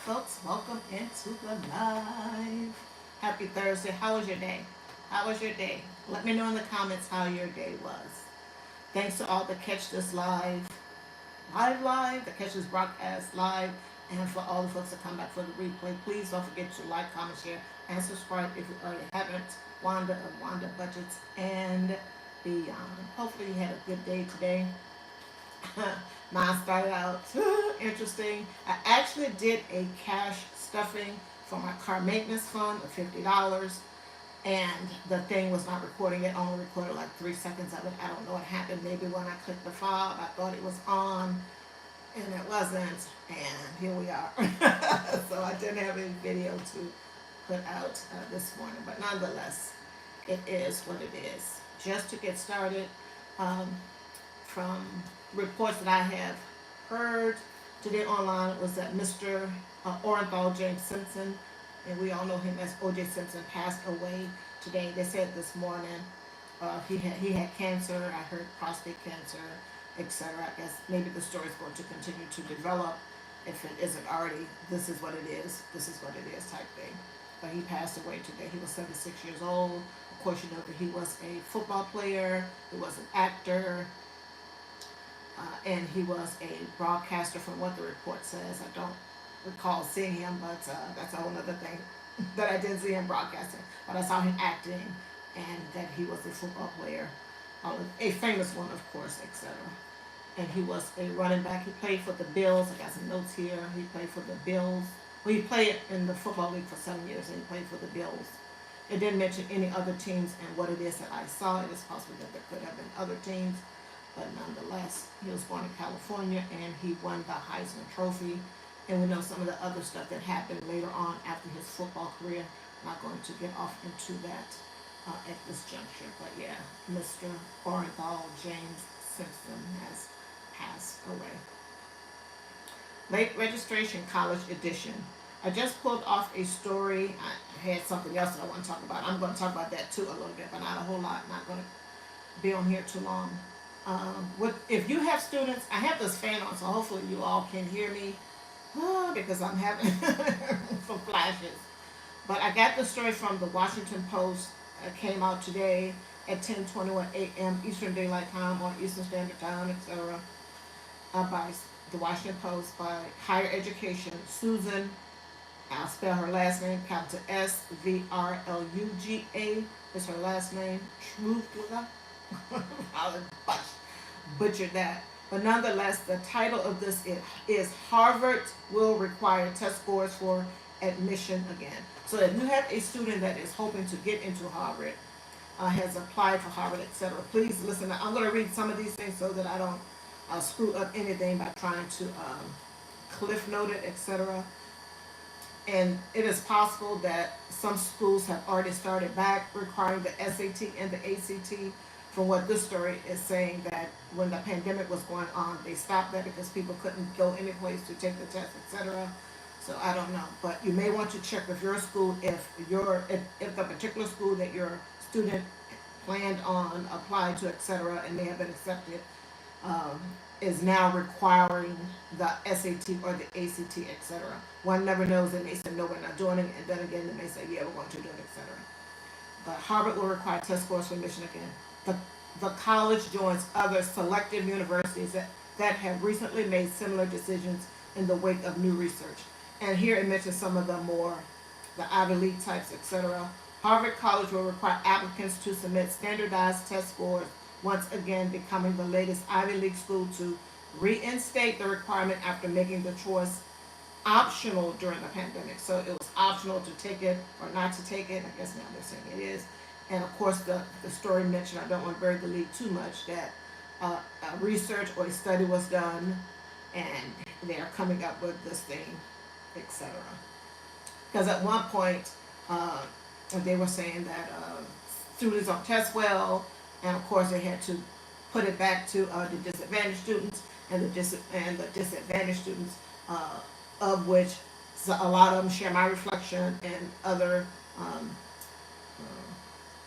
Folks, welcome into the live. Happy Thursday. How was your day? How was your day? Let me know in the comments how your day was. Thanks to all that catch this live, that catch this broadcast live, and for all the folks that come back for the replay. Please don't forget to like, comment, share, and subscribe if you already haven't. Wanda of Wanda Budgets and Beyond. Hopefully you had a good day today. Mine started out interesting. I actually did a cash stuffing for my car maintenance fund of $50, and the thing was not recording. It only recorded like 3 seconds of it. I don't know what happened. Maybe when I clicked the fob, I thought it was on, and it wasn't. And here we are. So I didn't have any video to put out this morning, but nonetheless, it is what it is. Just to get started, um, from reports that I have heard today online was that Mr. Orenthal James Simpson, and we all know him as O.J. Simpson, passed away today. They said this morning he had cancer. I heard prostate cancer, etc. I guess maybe the story is going to continue to develop. If it isn't already, this is what it is. This is what it is type thing. But he passed away today. He was 76 years old. Of course, you know that he was a football player. He was an actor. And he was a broadcaster from what the report says. I don't recall seeing him, but that's a whole other thing that I didn't see him broadcasting. But I saw him acting, and that he was a football player, a famous one, of course, etc. And he was a running back. He played for the Bills. I got some notes here. He played for the Bills. Well, he played in the football league for 7 years, and he played for the Bills. It didn't mention any other teams and what it is that I saw. It is possible that there could have been other teams. But nonetheless, he was born in California, and he won the Heisman Trophy. And we know some of the other stuff that happened later on after his football career. I'm not going to get off into that at this juncture. But yeah, Mr. Orenthal James Simpson has passed away. Late registration college edition. I just pulled off a story. I had something else that I want to talk about. I'm going to talk about that too a little bit, but not a whole lot. Not going to be on here too long. If you have students, I have this fan on, so hopefully you all can hear me because I'm having some flashes. But I got the story from the Washington Post. It came out today at 10:21 a.m. Eastern Daylight Time on Eastern Standard Time, etc. By the Washington Post by Higher Education Susan. I'll spell her last name, capital Svruga is her last name. Shruga. I'll butchered that. But nonetheless, the title of this is Harvard Will Require Test Scores for Admission Again. So if you have a student that is hoping to get into Harvard, has applied for Harvard, etc., please listen. I'm going to read some of these things so that I don't screw up anything by trying to cliff note it, etc. And it is possible that some schools have already started back requiring the SAT and the ACT. From what this story is saying, that when the pandemic was going on, they stopped that because people couldn't go any place to take the test, etc. So I don't know, but you may want to check with your school if the particular school that your student planned on applying to, etc., and may have been accepted, is now requiring the SAT or the ACT, etc. One never knows. They may say no, we're not doing it, and then again they may say yeah, we're going to do it, etc. But Harvard will require test scores for admission again. The college joins other selective universities that have recently made similar decisions in the wake of new research. And here it mentions some of the Ivy League types, etc. Harvard College will require applicants to submit standardized test scores, once again becoming the latest Ivy League school to reinstate the requirement after making the choice optional during the pandemic. So it was optional to take it or not to take it. I guess now they're saying it is. And of course, the story mentioned, I don't want to bury the lead too much, that research or a study was done, and they are coming up with this thing, etc. Because at one point, they were saying that students don't test well, and of course they had to put it back to the disadvantaged students, and the disadvantaged students, of which a lot of them share my reflection and other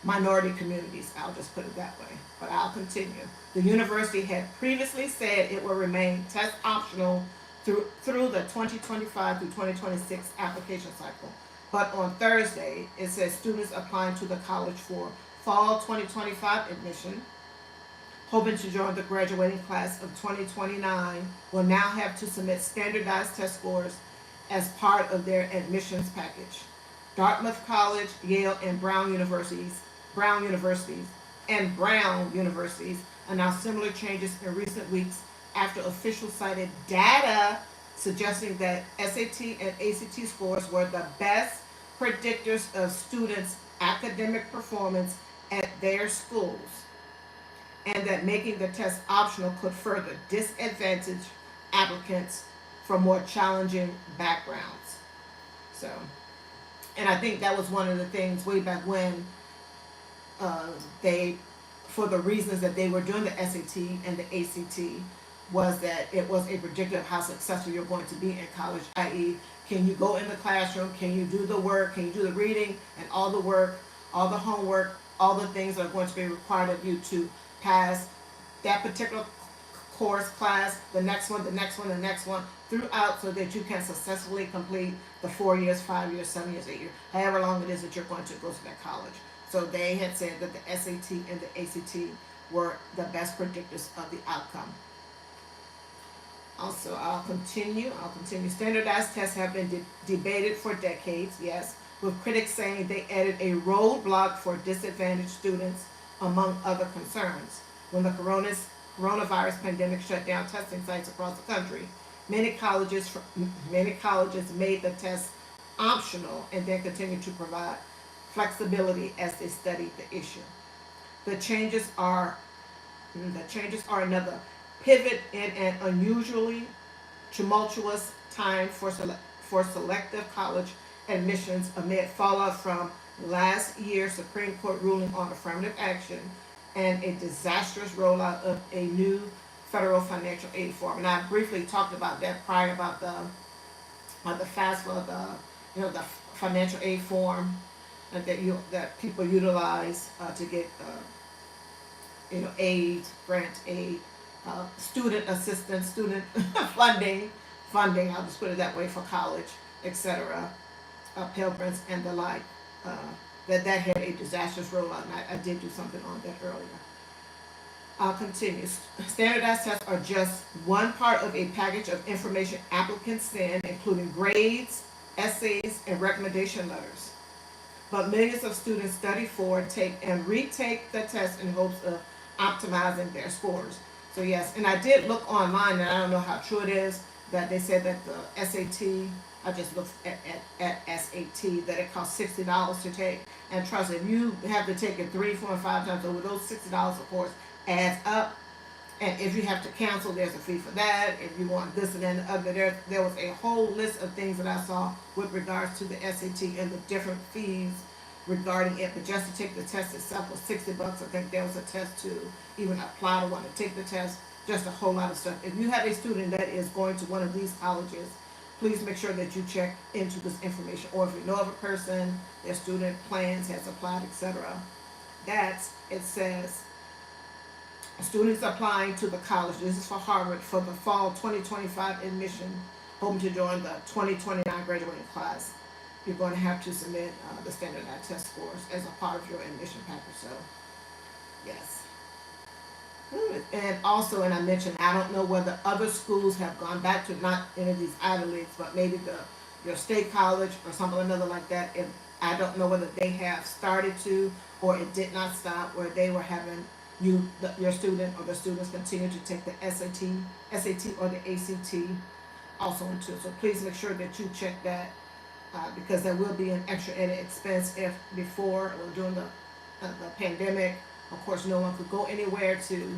minority communities. I'll just put it that way. But I'll continue. The university had previously said it will remain test optional through the 2025 through 2026 application cycle. But on Thursday, it says students applying to the college for fall 2025 admission, hoping to join the graduating class of 2029, will now have to submit standardized test scores as part of their admissions package. Dartmouth College, Yale, and Brown Universities announced similar changes in recent weeks after officials cited data suggesting that SAT and ACT scores were the best predictors of students' academic performance at their schools, and that making the test optional could further disadvantage applicants from more challenging backgrounds. So, and I think that was one of the things way back when they, for the reasons that they were doing the SAT and the ACT, was that it was a predictor of how successful you're going to be in college, i.e., can you go in the classroom, can you do the work, can you do the reading and all the work, all the homework, all the things that are going to be required of you to pass that particular course, class, the next one, the next one, the next one, throughout, so that you can successfully complete the 4 years, 5 years, 7 years, 8 years, however long it is that you're going to go to that college. So they had said that the SAT and the ACT were the best predictors of the outcome. Also, I'll continue. Standardized tests have been debated for decades, yes, with critics saying they added a roadblock for disadvantaged students, among other concerns. When the coronavirus pandemic shut down testing sites across the country, many colleges made the test optional and then continued to provide flexibility as they studied the issue. The changes are another pivot in an unusually tumultuous time for selective college admissions amid fallout from last year's Supreme Court ruling on affirmative action and a disastrous rollout of a new federal financial aid form. And I briefly talked about that prior, about the FAFSA, the financial aid form that people utilize to get aid, grant aid, student assistance, student funding. I'll just put it that way, for college, etc. Pell Grants and the like. That had a disastrous rollout, and I did do something on that earlier. I'll continue. Standardized tests are just one part of a package of information applicants send, including grades, essays, and recommendation letters. But millions of students study for, take, and retake the test in hopes of optimizing their scores. So yes, and I did look online, and I don't know how true it is, that they said that the SAT, I just looked at SAT, that it costs $60 to take. And trust me, if you have to take it 3, 4, and 5 times over, those $60, of course, adds up. And if you have to cancel, there's a fee for that. If you want this and then the other, there was a whole list of things that I saw with regards to the SAT and the different fees regarding it. But just to take the test itself was $60. I think there was a test to even apply to want to take the test. Just a whole lot of stuff. If you have a student that is going to one of these colleges, please make sure that you check into this information. Or if you know of a person, their student plans, has applied, etc. It says, students applying to the college, this is for Harvard, for the fall 2025 admission, hoping to join the 2029 graduating class. You're going to have to submit the standardized test scores as a part of your admission package. So, yes. And also, and I mentioned, I don't know whether other schools have gone back to, not any of these Ivy Leagues, but maybe your state college or something or another like that. If I don't know whether they have started to, or it did not stop, where they were having your student or the students continue to take the SAT or the ACT also into. So please make sure that you check that, because there will be an extra added expense if before or during the pandemic. Of course, no one could go anywhere to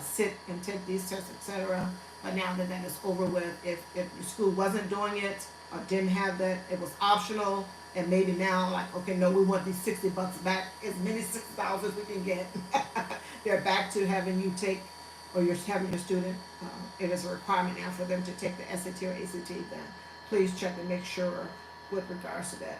sit and take these tests, etc. But now that that is over with, if your school wasn't doing it or didn't have that, it was optional, and maybe now, like, okay, no, we want these $60 back, as many $60 as we can get. They're back to having you take, or you're having your student, it is a requirement now for them to take the SAT or ACT. Then please check and make sure with regards to that.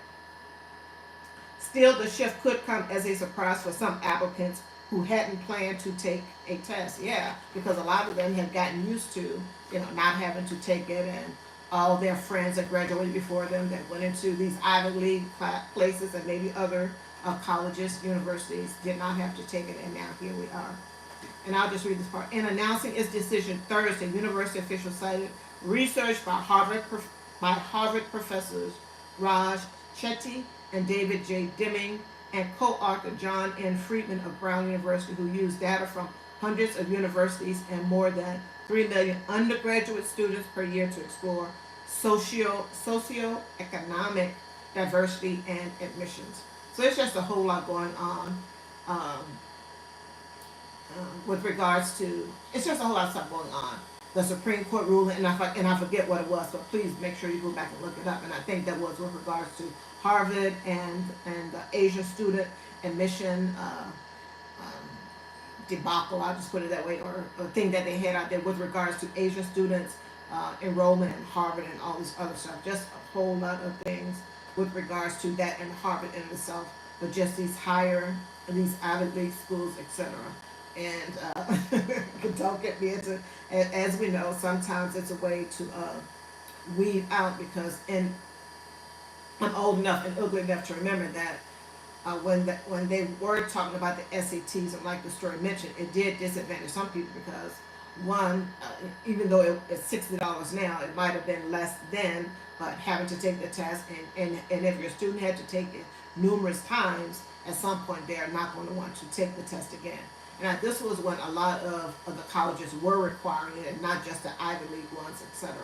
Still, the shift could come as a surprise for some applicants who hadn't planned to take a test. Yeah, because a lot of them had gotten used to, not having to take it, and all their friends that graduated before them that went into these Ivy League places and maybe other colleges, universities, did not have to take it, and now here we are. And I'll just read this part. In announcing its decision Thursday, university officials cited research by Harvard professors Raj Chetty and David J. Deming and co-author John N. Friedman of Brown University, who used data from hundreds of universities and more than 3 million undergraduate students per year to explore socioeconomic diversity and admissions. So there's just a whole lot going on. Um, with regards to, it's just a whole lot of stuff going on. The Supreme Court ruling, and I forget what it was, but please make sure you go back and look it up. And I think that was with regards to Harvard and the Asian student admission debacle. I'll just put it that way, or a thing that they had out there with regards to Asian students enrollment in Harvard and all this other stuff. Just a whole lot of things with regards to that and Harvard in itself, but just these Ivy League schools, etc. And don't get me into, as we know, sometimes it's a way to weed out, because I'm old enough and ugly enough to remember that when they were talking about the SATs, and like the story mentioned, it did disadvantage some people because one, even though it's $60 now, it might have been less then, but having to take the test, and if your student had to take it numerous times, at some point they are not going to want to take the test again. And this was when a lot of the colleges were requiring it, and not just the Ivy League ones, etc.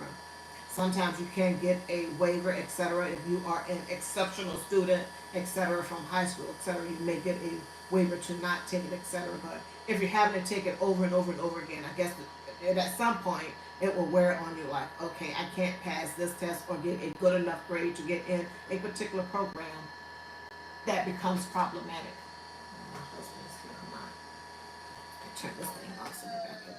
Sometimes you can get a waiver, etc. If you are an exceptional student, etc. from high school, etc. You may get a waiver to not take it, etc. But if you're having to take it over and over and over again, I guess at some point it will wear on you, like, okay, I can't pass this test or get a good enough grade to get in a particular program. That becomes problematic. My husband's here. Turn this thing off so that I can,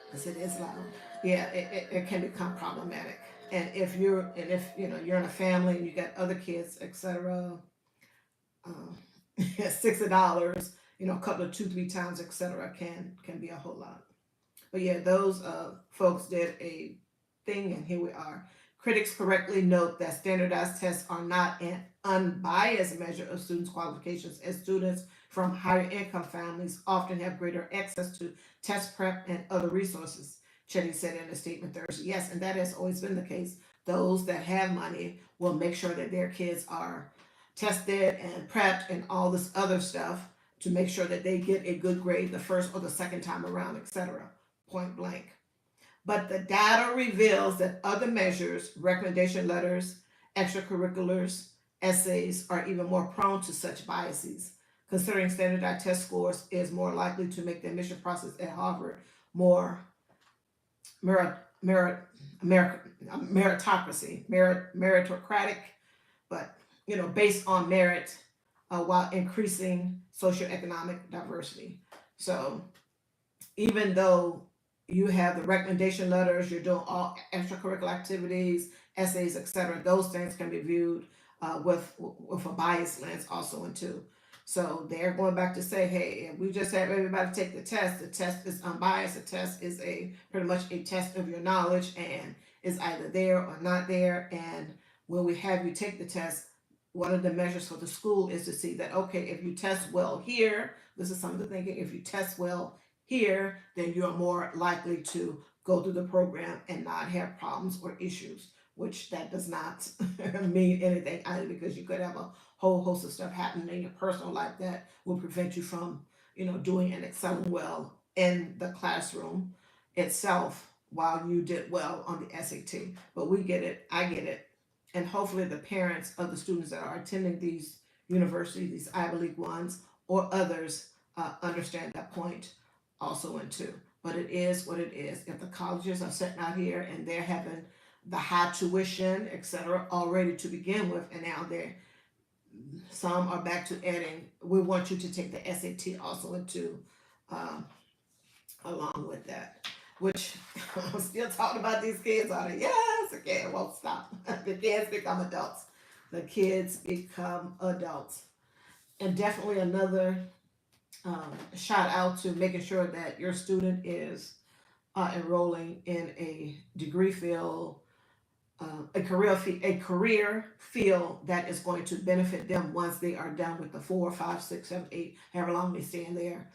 because it is loud. Yeah, it can become problematic. And if you're in a family and you got other kids, etc., um, $60, a couple of 2-3 times, etc., can be a whole lot. But yeah, those folks did a thing, and here we are. Critics correctly note that standardized tests are not an unbiased measure of students' qualifications, as students from higher income families often have greater access to test prep and other resources, Chetty said in a statement Thursday. Yes, and that has always been the case. Those that have money will make sure that their kids are tested and prepped and all this other stuff to make sure that they get a good grade the first or the second time around, etc. Point blank. But the data reveals that other measures, recommendation letters, extracurriculars, essays, are even more prone to such biases. Considering standardized test scores is more likely to make the admission process at Harvard more merit, merit, meritocratic, but based on merit, while increasing socioeconomic diversity. So even though you have the recommendation letters, you're doing all extracurricular activities, essays, etc., those things can be viewed with a bias lens also into. So they're going back to say, hey, if we just have everybody take the test is unbiased. The test is pretty much a test of your knowledge, and is either there or not there. And when we have you take the test, one of the measures for the school is to see that, okay, if you test well here, this is some of the thinking, if you test well here, then you're more likely to go through the program and not have problems or issues, which that does not mean anything either, because you could have a whole host of stuff happening in your personal life that will prevent you from, doing and excelling well in the classroom itself while you did well on the SAT. But we get it, I get it, and hopefully the parents of the students that are attending these universities, these Ivy League ones or others, understand that point also into. But it is what it is. If the colleges are sitting out here and they're having the high tuition, etc., already to begin with, and now some are back to adding, we want you to take the SAT also into, um, along with that. Which I'm still talking about these kids on it. Yes, again, it won't stop. The kids become adults. The kids become adults. And definitely another shout out to making sure that your student is enrolling in a degree field, a career field that is going to benefit them once they are done with the 4, 5, 6, 7, 8, however long they stay in there.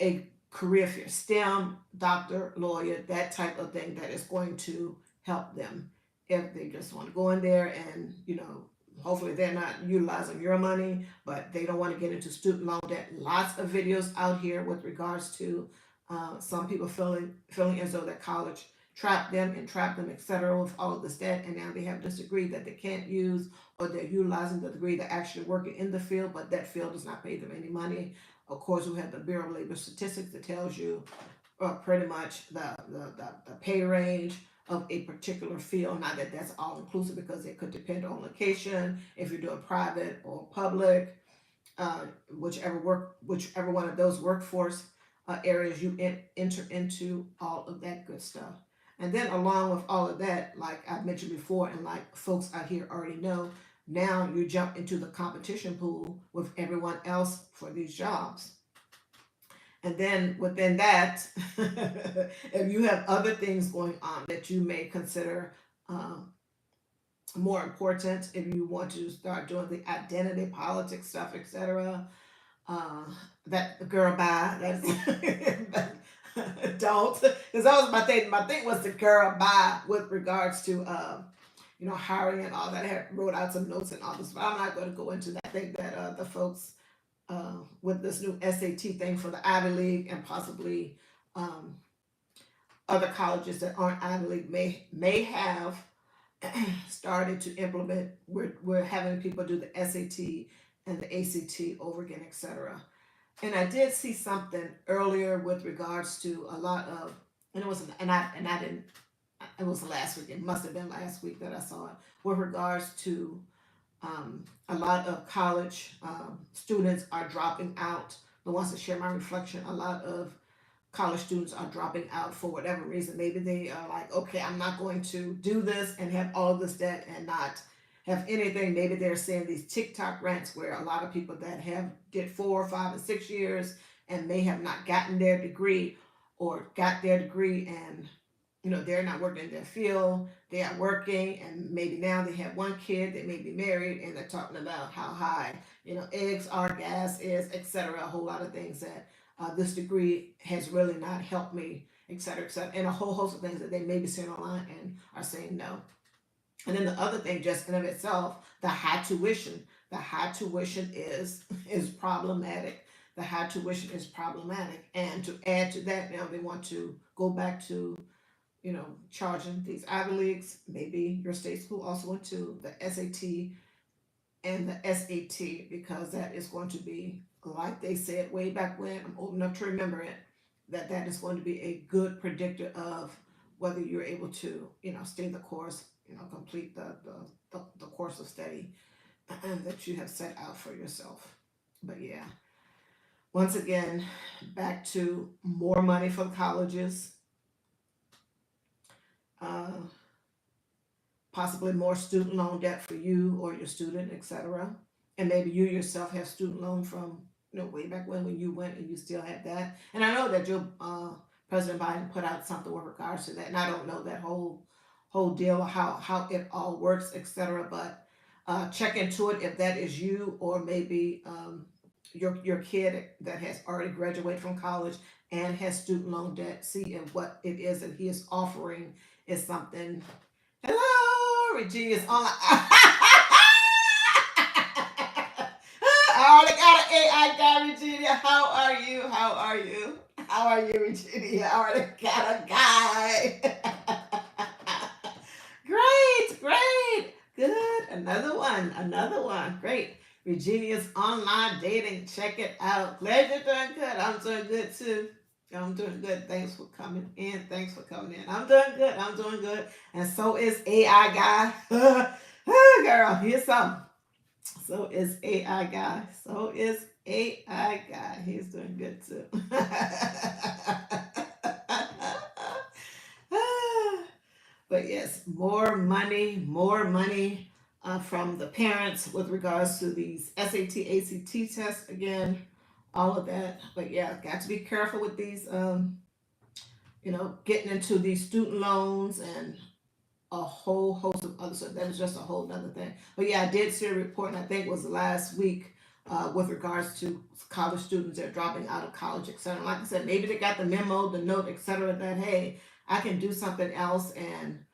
A career field, STEM, doctor, lawyer, that type of thing that is going to help them. If they just want to go in there and, hopefully they're not utilizing your money, but they don't want to get into student loan debt. Lots of videos out here with regards to some people feeling as though that college trapped them, etc., with all of this debt, and now they have this degree that they can't use, or they're utilizing the degree to actually working in the field, but that field does not pay them any money. Of course, we have the Bureau of Labor Statistics that tells you pretty much the pay range of a particular field. Not that that's all inclusive, because it could depend on location, if you're doing private or public, whichever one of those workforce areas you enter into, all of that good stuff. And then along with all of that, like I mentioned before, and like folks out here already know, now you jump into the competition pool with everyone else for these jobs. And then within that, if you have other things going on that you may consider um, more important, if you want to start doing the identity politics stuff, etc., uh, that girl bye. That's don't, because that was my thing. My thing was the girl bye with regards to hiring and all that. I had wrote out some notes and all this, but I'm not going to go into that. I think that the folks with this new SAT thing for the Ivy League, and possibly um, other colleges that aren't Ivy League may have started to implement. We're having people do the SAT and the ACT over again, etc. And I did see something earlier with regards to a lot of, and it was, and I didn't. It was last week. It must have been last week that I saw it with regards to a lot of college students are dropping out. The ones that share my reflection, a lot of college students are dropping out for whatever reason. Maybe they are like, okay, I'm not going to do this and have all this debt and not have anything. Maybe they're seeing these TikTok rants where a lot of people that have did 4, 5, and 6 years and may have not gotten their degree, or got their degree and they're not working in their field. They are working, and maybe now they have one kid, they may be married, and they're talking about how high eggs are, gas is, etc., a whole lot of things that this degree has really not helped me, etc., and a whole host of things that they may be seeing online and are saying no. And then the other thing, just in of itself, the high tuition. The high tuition is problematic. The high tuition is problematic, and to add to that, now they want to go back to charging these Ivy Leagues. Maybe your state school also went to the SAT and the SAT, because that is going to be, like they said way back when, I'm old enough to remember it, that is going to be a good predictor of whether you're able to, stay the course, complete the course of study that you have set out for yourself. But yeah, once again, back to more money for colleges, uh, possibly more student loan debt for you or your student, etc. And maybe you yourself have student loan from way back when you went and you still have that. And I know that your President Biden put out something with regards to that, and I don't know that whole deal, how it all works, etc. But check into it if that is you, or maybe your kid that has already graduated from college and has student loan debt. See if what it is that he is offering is something. Hello, Regina's online. I already got an AI guy, Regina. How are you? How are you? How are you, Regina? I already got a guy. Great, great, good. Another one. Great. Regina's online dating. Check it out. Glad you're doing good. I'm doing good too. I'm doing good. Thanks for coming in. I'm doing good. And so is AI guy. Girl, here's something. So is AI guy. He's doing good too. But yes, more money from the parents with regards to these SAT, ACT tests again. all of that. But yeah, got to be careful with these, getting into these student loans and a whole host of other stuff. That is just a whole other thing. But yeah, I did see a report, and I think it was last week, with regards to college students that are dropping out of college, et cetera. Like I said, maybe they got the memo, the note, et cetera, that hey, I can do something else and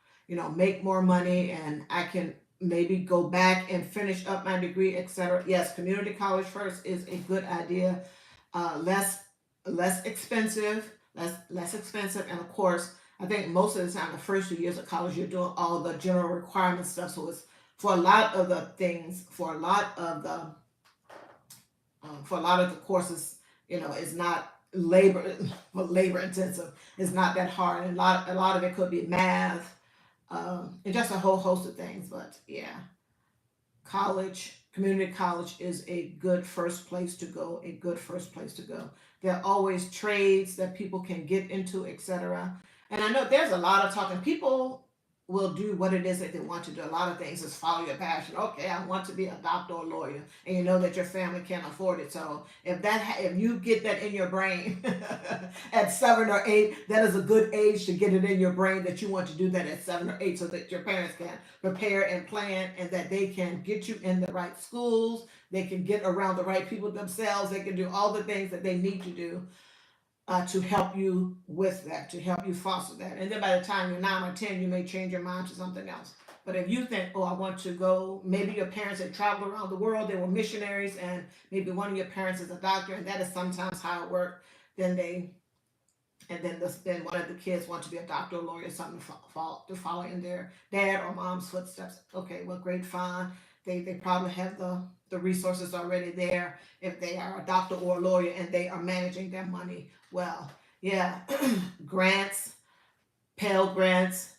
make more money, and I can maybe go back and finish up my degree, et cetera. Yes, community college first is a good idea. Less expensive, less expensive, and of course I think most of the time, the first 2 years of college, you're doing all the general requirement stuff. So it's for a lot of the things, for a lot of the courses, it's not labor labor intensive. It's not that hard, and a lot of it could be math, and just a whole host of things. But yeah, community college is a good first place to go. A good first place to go. There are always trades that people can get into, etc. And I know there's a lot of talking. People will do what it is that they want to do. A lot of things is follow your passion. Okay, I want to be a doctor or lawyer, and you know that your family can't afford it. So if you get that in your brain at 7 or 8, that is a good age to get it in your brain that you want to do that at 7 or 8, so that your parents can prepare and plan, and that they can get you in the right schools. They can get around the right people themselves. They can do all the things that they need to do, to help you with that, to help you foster that. And then by the time you're 9 or 10, you may change your mind to something else. But if you think, oh, I want to go, maybe your parents had traveled around the world, they were missionaries, and maybe one of your parents is a doctor, and that is sometimes how it worked. Then then one of the kids want to be a doctor or lawyer or something, to follow in their dad or mom's footsteps. Okay, well, great, fine. They probably have the resources already there if they are a doctor or a lawyer and they are managing their money well. Yeah, grants, Pell grants,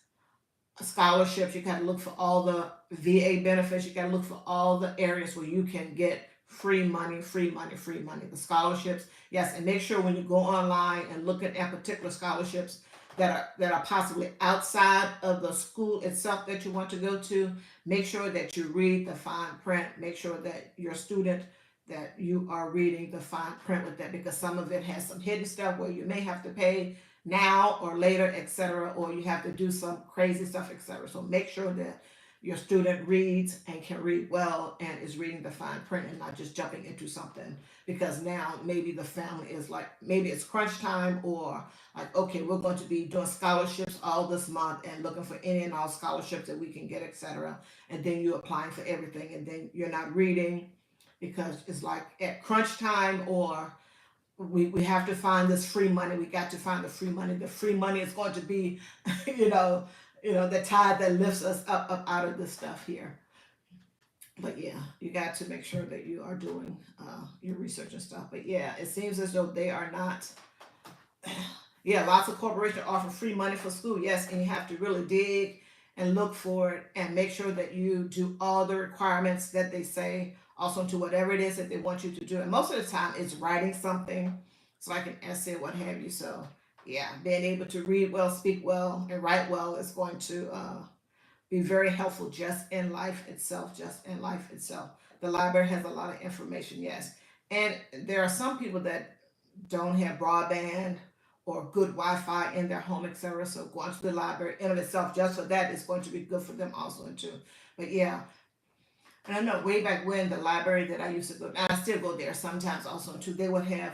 scholarships. You got to look for all the VA benefits. You got to look for all the areas where you can get free money, free money, free money. The scholarships, yes, and make sure when you go online and look at particular scholarships that are possibly outside of the school itself that you want to go to. Make sure that you read the fine print. Make sure that your student that you are reading the fine print with that, because some of it has some hidden stuff where you may have to pay now or later, etc., or you have to do some crazy stuff, etc. So make sure that your student reads and can read well and is reading the fine print and not just jumping into something because now maybe the family is like, maybe it's crunch time, or like, okay, we're going to be doing scholarships all this month and looking for any and all scholarships that we can get, etc. And then you're applying for everything, and then you're not reading because it's like at crunch time, or we have to find this free money. We got to find the free money. The free money is going to be, you know, the tide that lifts us up out of this stuff here. But yeah, you got to make sure that you are doing your research and stuff. But yeah, it seems as though they are not. Yeah, lots of corporations offer free money for school. Yes, and you have to really dig and look for it and make sure that you do all the requirements that they say, also to whatever it is that they want you to do. And most of the time, it's writing something, so like an essay, what have you. So yeah, being able to read well, speak well, and write well is going to be very helpful just in life itself. Just in life itself, the library has a lot of information. Yes, and there are some people that don't have broadband or good Wi-Fi in their home, etc. So going to the library in of itself just for that is going to be good for them also too. But yeah, and I know way back when the library that I used to go, and I still go there sometimes also too. They would have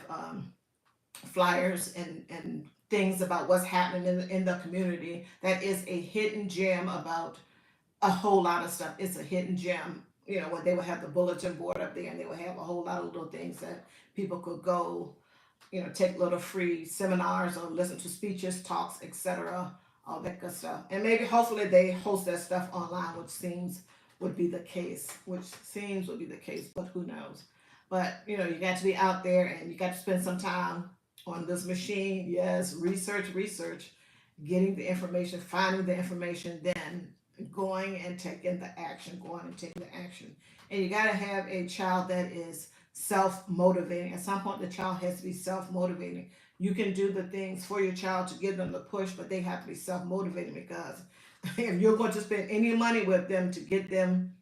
flyers and things about what's happening in the community. That is a hidden gem about a whole lot of stuff. It's a hidden gem. When they would have the bulletin board up there, and they would have a whole lot of little things that people could go, take little free seminars or listen to speeches, talks, etc., all that good stuff. And maybe hopefully they host that stuff online, which seems would be the case, but who knows. But you got to be out there and you got to spend some time on this machine. Yes, research, getting the information, finding the information, then going and taking the action. And you got to have a child that is self motivating. At some point, the child has to be self motivating. You can do the things for your child to give them the push, but they have to be self motivating, because if you're going to spend any money with them to get them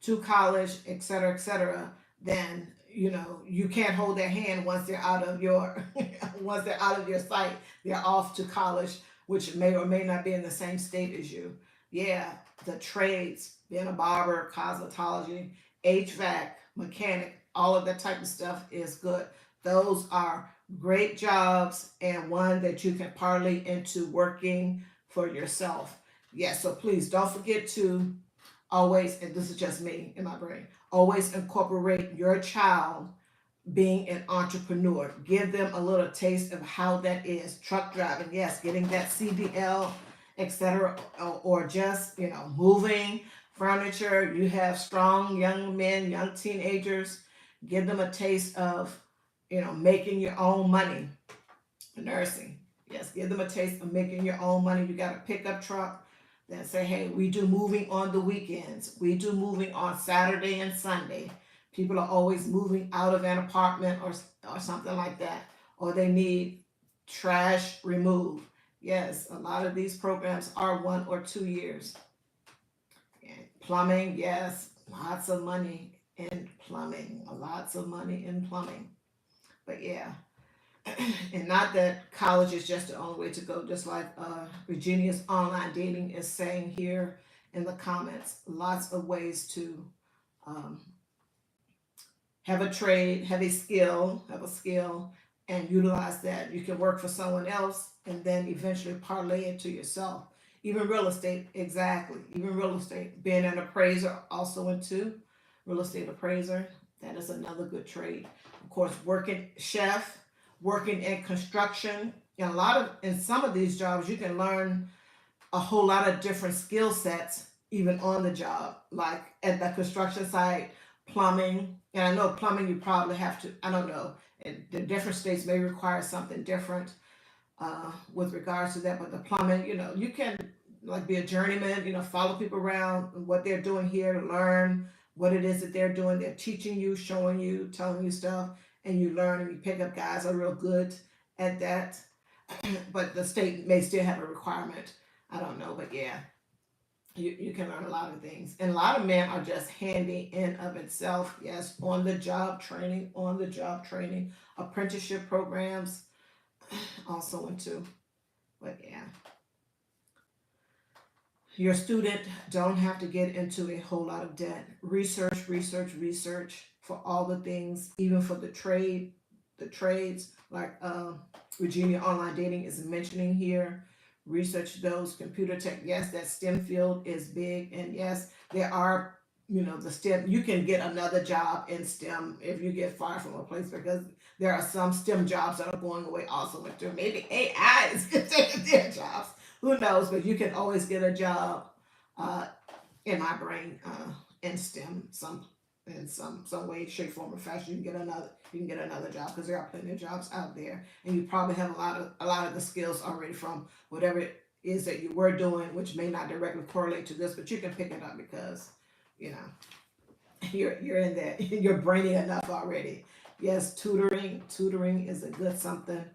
to college, etc., etc., then you can't hold their hand once they're out of your once they're out of your sight. They're off to college, which may or may not be in the same state as you. Yeah, the trades, being a barber, cosmetology, HVAC, mechanic, all of that type of stuff is good. Those are great jobs and one that you can parlay into working for yourself. Yes, so please don't forget to always, and this is just me in my brain, always incorporate your child being an entrepreneur. Give them a little taste of how that is. Truck driving, yes, getting that CDL, etc., or just moving furniture. You have strong young men, young teenagers. Give them a taste of making your own money. Nursing, yes, give them a taste of making your own money. You got a pickup truck. Then say, hey, we do moving on the weekends. We do moving on Saturday and Sunday. People are always moving out of an apartment or something like that, or they need trash removed. Yes, a lot of these programs are 1 or 2 years. And plumbing, yes, lots of money in plumbing, lots of money in plumbing. But yeah, and not that college is just the only way to go, just like Virginia's online dating is saying here in the comments. Lots of ways to um, have a trade, have a skill, and utilize that. You can work for someone else and then eventually parlay it to yourself. Even real estate, exactly. Even real estate, being an appraiser, also into real estate appraiser. That is another good trade. Of course, working chef, working in construction. And in some of these jobs, you can learn a whole lot of different skill sets even on the job, like at the construction site, plumbing. And I know plumbing, you probably have to, I don't know, the different states may require something different with regards to that. But the plumbing, you can like be a journeyman, follow people around what they're doing here, learn what it is that they're doing. They're teaching you, showing you, telling you stuff, and you learn and you pick up. Guys are real good at that. But the state may still have a requirement. I don't know, but yeah, you can learn a lot of things. And a lot of men are just handy in of itself. Yes, on the job training, apprenticeship programs, also into. But yeah, your student don't have to get into a whole lot of debt. Research for all the things, even for the trades, like Virginia Online Dating is mentioning here. Research those computer tech. Yes, that STEM field is big, and yes, there are the STEM. You can get another job in STEM if you get far from a place, because there are some STEM jobs that are going away also. But maybe AI is taking their jobs. Who knows? But you can always get a job uh, in my brain in STEM in some way, shape, form, or fashion. You can get another job, because there are plenty of jobs out there, and you probably have a lot of the skills already from whatever it is that you were doing, which may not directly correlate to this, but you can pick it up because you know you're in there. You're brainy enough already. Yes, tutoring is a good something.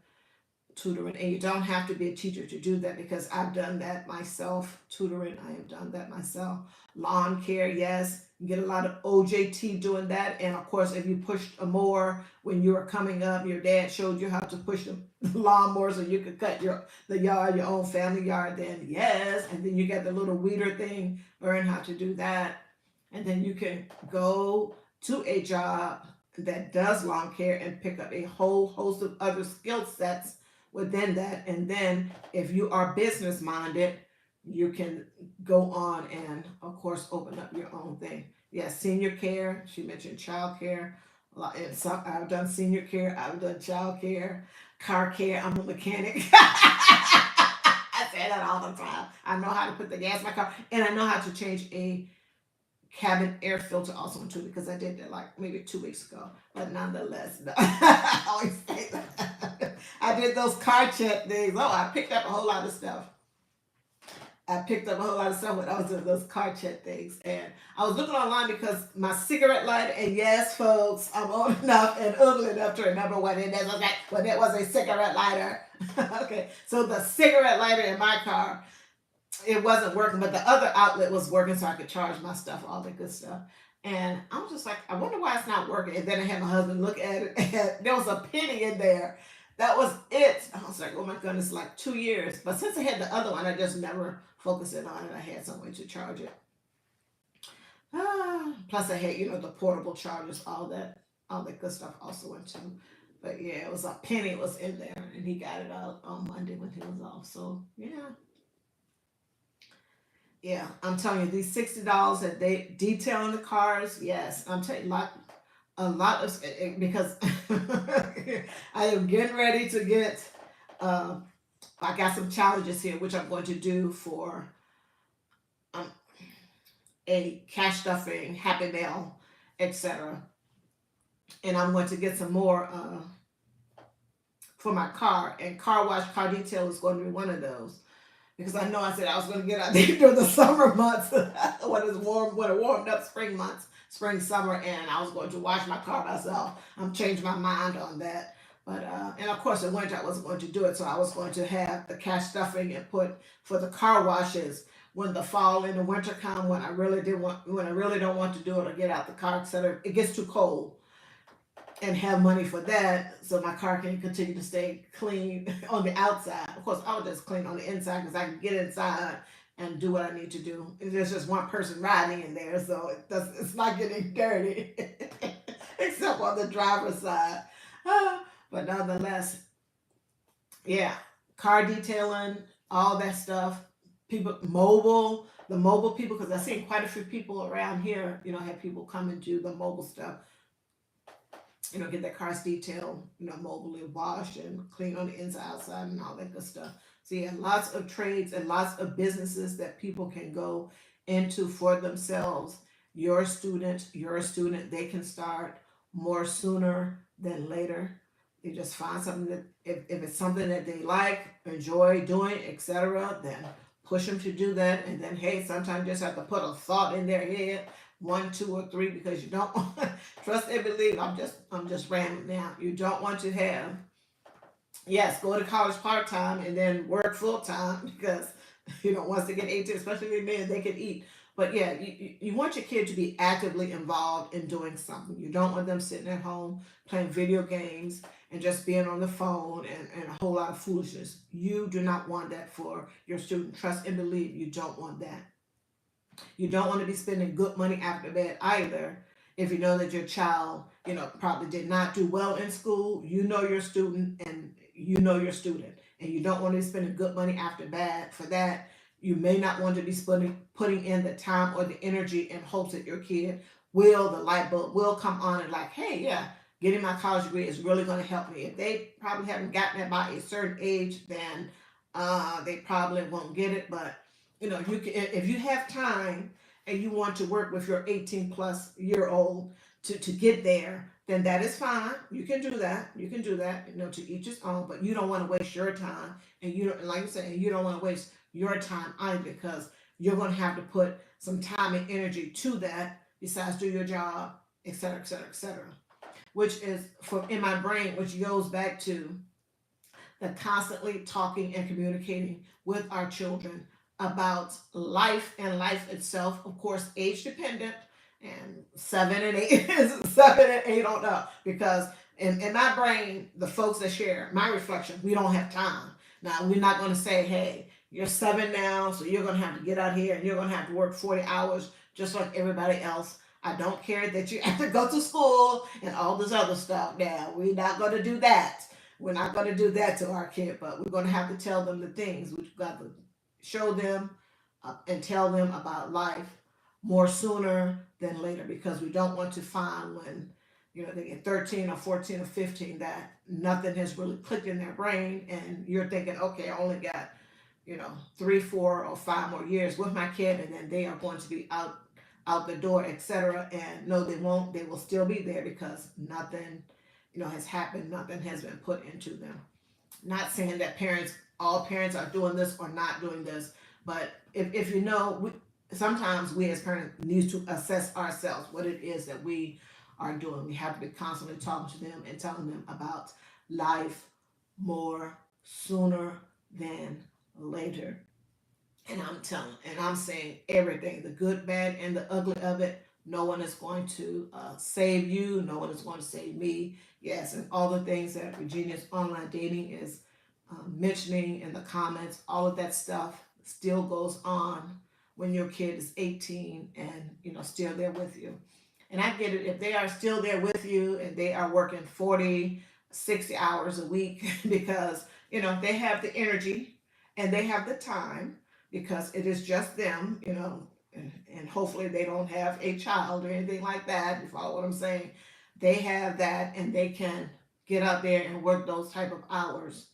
Tutoring, and you don't have to be a teacher to do that, because I've done that myself. Tutoring, I have done that myself. Lawn care, yes, you get a lot of OJT doing that. And of course, if you pushed a mower when you were coming up, your dad showed you how to push the lawnmower so you could cut your own family yard, then yes. And then you got the little weeder thing, learn how to do that. And then you can go to a job that does lawn care and pick up a whole host of other skill sets within that. And then if you are business minded, you can go on and of course open up your own thing. Yeah, senior care. She mentioned child care. And some I've done senior care, I've done child care, car care. I'm a mechanic. I say that all the time. I know how to put the gas in my car, and I know how to change a cabin air filter also too, because I did that like maybe 2 weeks ago. But nonetheless, no. I always say that. I did those car check things. Oh, I picked up a whole lot of stuff. I picked up a whole lot of stuff when I was doing those car check things. And I was looking online because my cigarette lighter, and yes, folks, I'm old enough and ugly enough to remember what it is. Okay, when it was a cigarette lighter. Okay, so the cigarette lighter in my car, it wasn't working, but the other outlet was working, so I could charge my stuff, all that good stuff. And I was just like, I wonder why it's not working. And then I had my husband look at it, and there was a penny in there. That was it. I was like, oh my goodness, like 2 years. But since I had the other one, I just never focused in on it. I had some way to charge it. Plus, I had, the portable chargers, all that good stuff also went to. But yeah, it was a penny was in there, and he got it out on Monday when he was off. So yeah, yeah, I'm telling you, these $60 that they detailing the cars, yes, I'm telling you, a lot of because I am getting ready to get. Uh, I got some challenges here, which I'm going to do for um, a cash stuffing, happy mail, etc. And I'm going to get some more for my car, and car wash, car detail is going to be one of those because I know I said I was going to get out there during the summer months when it's warm, when it warmed up, spring months, spring, summer, and I was going to wash my car myself. I'm changing my mind on that. But and of course in winter I wasn't going to do it, so I was going to have the cash stuffing and put for the car washes when the fall and the winter come, when I really don't want to do it or get out the car, etc. It gets too cold, and have money for that so my car can continue to stay clean on the outside. Of course, I would just clean on the inside because I can get inside and do what I need to do. There's just one person riding in there, so it's not getting dirty, except on the driver's side. But nonetheless, yeah, car detailing, all that stuff. People, the mobile people, because I've seen quite a few people around here, have people come and do the mobile stuff, get their cars detailed, mobilely washed and clean on the inside, outside, and all that good stuff. So yeah, lots of trades and lots of businesses that people can go into for themselves. You're a student, they can start more sooner than later. They just find something that if it's something that they like, enjoy doing, etc., then push them to do that. And then hey, sometimes you just have to put a thought in their head, one, two, or three, because you don't trust and believe. I'm just rambling now. You don't want to have, yes, go to college part time and then work full time because once they get 18, especially with men, they can eat. But yeah, you want your kid to be actively involved in doing something. You don't want them sitting at home playing video games and just being on the phone and a whole lot of foolishness. You do not want that for your student. Trust and believe, you don't want that. You don't want to be spending good money after bed either. If you know that your child, probably did not do well in school, your student and your student, and you don't want to be spending good money after bad for that. You may not want to be putting in the time or the energy in hopes that your kid the light bulb will come on and like, hey, yeah, getting my college degree is really going to help me. If they probably haven't gotten it by a certain age, then they probably won't get it. But you can, if you have time and you want to work with your 18 plus year old to get there, then that is fine. You can do that. You can do that, to each his own, but you don't want to waste your time. And you don't, like you said, you don't want to waste your time either because you're going to have to put some time and energy to that besides do your job, etc., etc., etc. Which is for in my brain, which goes back to the constantly talking and communicating with our children about life and life itself. Of course, age dependent, and 7 and 8 7 and 8 on up. Because in my brain, the folks that share my reflection, we don't have time. Now we're not going to say, hey, you're 7 now, so you're going to have to get out here and you're going to have to work 40 hours just like everybody else. I don't care that you have to go to school and all this other stuff. Now, we're not going to do that. We're not going to do that to our kid, but we're going to have to tell them the things. We've got to show them and tell them about life more sooner than later because we don't want to find when they get 13 or 14 or 15 that nothing has really clicked in their brain and you're thinking, okay, I only got 3, 4, or 5 more years with my kid, and then they are going to be out the door, etc. And no, they won't. They will still be there because nothing, has happened. Nothing has been put into them. Not saying that all parents are doing this or not doing this, but if sometimes we as parents need to assess ourselves what it is that we are doing. We have to be constantly talking to them and telling them about life more sooner than later. And I'm saying everything, the good, bad, and the ugly of it, No one is going to save you. No one is going to save me. Yes, and all the things that Regina's online dating is mentioning in the comments, all of that stuff still goes on when your kid is 18 and still there with you. And I get it if they are still there with you and they are working 40, 60 hours a week because they have the energy and they have the time because it is just them, and hopefully they don't have a child or anything like that. You follow what I'm saying? They have that and they can get out there and work those type of hours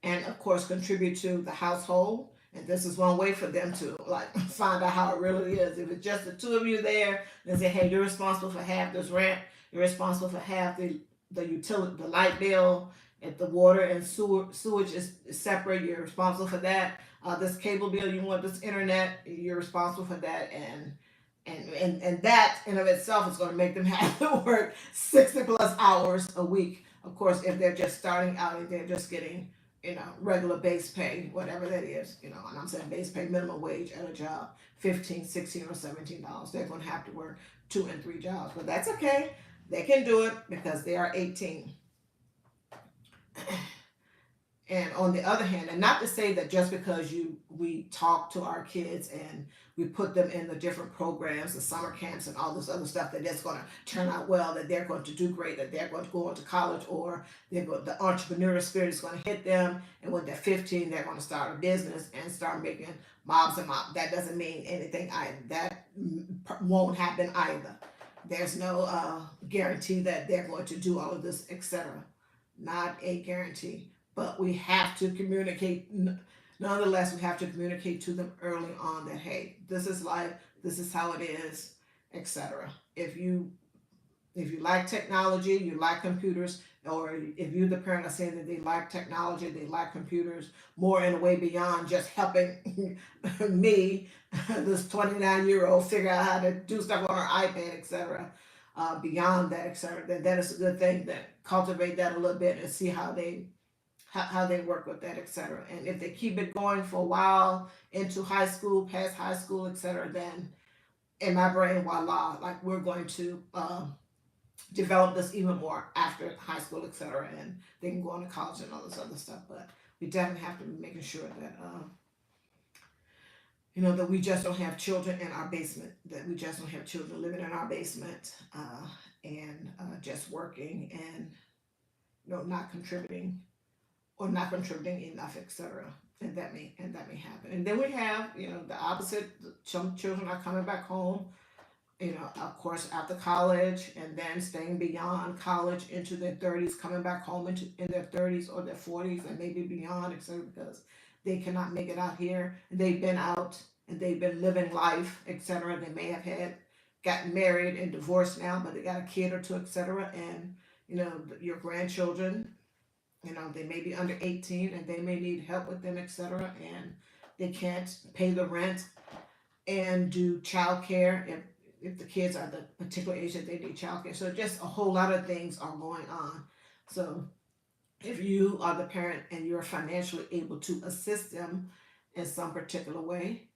and of course contribute to the household. And this is one way for them to like find out how it really is. If it's just the two of you there, then say, hey, you're responsible for half this rent, you're responsible for half the utility, the light bill. If the water and sewage is separate, you're responsible for that. This cable bill, you want this internet, you're responsible for that. And that in of itself is going to make them have to work 60 plus hours a week. Of course, if they're just starting out and they're just getting regular base pay, whatever that is, and I'm saying base pay, minimum wage at a job, 15, 16, or $17. They're going to have to work 2 and 3 jobs, but that's okay. They can do it because they are 18. And on the other hand, and not to say that just because we talk to our kids and we put them in the different programs, the summer camps and all this other stuff, that that's going to turn out well, that they're going to do great, that they're going to go on to college, or the entrepreneurial spirit is going to hit them, and when they're 15, they're going to start a business and start making mobs and mobs. That doesn't mean anything either. That won't happen either. There's no guarantee that they're going to do all of this, etc. Not a guarantee, but we have to communicate. Nonetheless, we have to communicate to them early on that hey, this is life, this is how it is, etc. If you like technology, you like computers, or if you, the parent, are saying that they like technology, they like computers more in a way beyond just helping me, this 29-year-old, figure out how to do stuff on her iPad, etc. Beyond that, etc., then that is a good thing. That cultivate that a little bit and see how they work with that, etc. And if they keep it going for a while into high school, past high school, etc., then in my brain, voila, like we're going to develop this even more after high school, etc., and they can go on to college and all this other stuff. But we definitely have to be making sure that that we just don't have children in our basement, that we just don't have children living in our basement and just working and not contributing or not contributing enough, etc. And that may happen. And then we have the opposite. Some children are coming back home, of course, after college, and then staying beyond college into their 30s, coming back home in their 30s or their 40s, and maybe beyond, etc., because they cannot make it out here. And they've been out and they've been living life, etc. They may have gotten married and divorced now, but they got a kid or two, etc. And your grandchildren, they may be under 18 and they may need help with them, etc. And they can't pay the rent and do childcare if the kids are the particular age that they need childcare. So just a whole lot of things are going on. So if you are the parent and you're financially able to assist them in some particular way,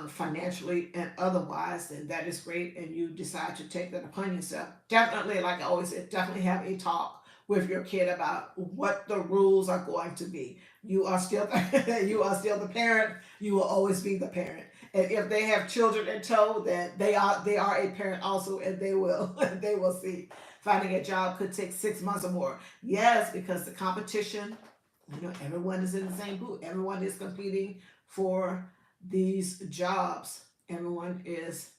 financially and otherwise, then that is great. And you decide to take that upon yourself. Definitely, like I always say, definitely have a talk with your kid about what the rules are going to be. You are still you are still the parent. You will always be the parent. And if they have children in tow, then they are a parent also, and they will they will see. Finding a job could take 6 months or more. Yes, because the competition, everyone is in the same boat. Everyone is competing for these jobs. Everyone is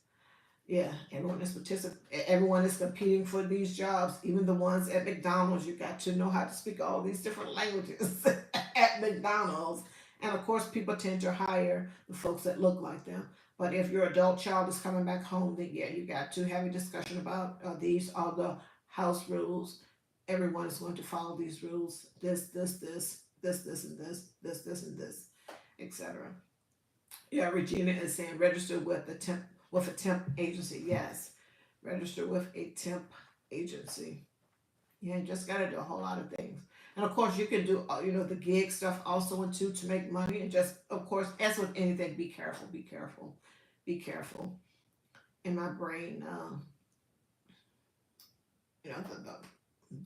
competing for these jobs. Even the ones at McDonald's, you got to know how to speak all these different languages at McDonald's. And of course, people tend to hire the folks that look like them. But if your adult child is coming back home, then yeah, you got to have a discussion about these are the house rules. Everyone is going to follow these rules. This, and and this, etc. Yeah, Regina is saying register with a temp agency. Yes, register with a temp agency. Yeah, you just gotta do a whole lot of things. And of course, you can do the gig stuff also too to make money. And just of course, as with anything, be careful, be careful, be careful. in my brain. You know,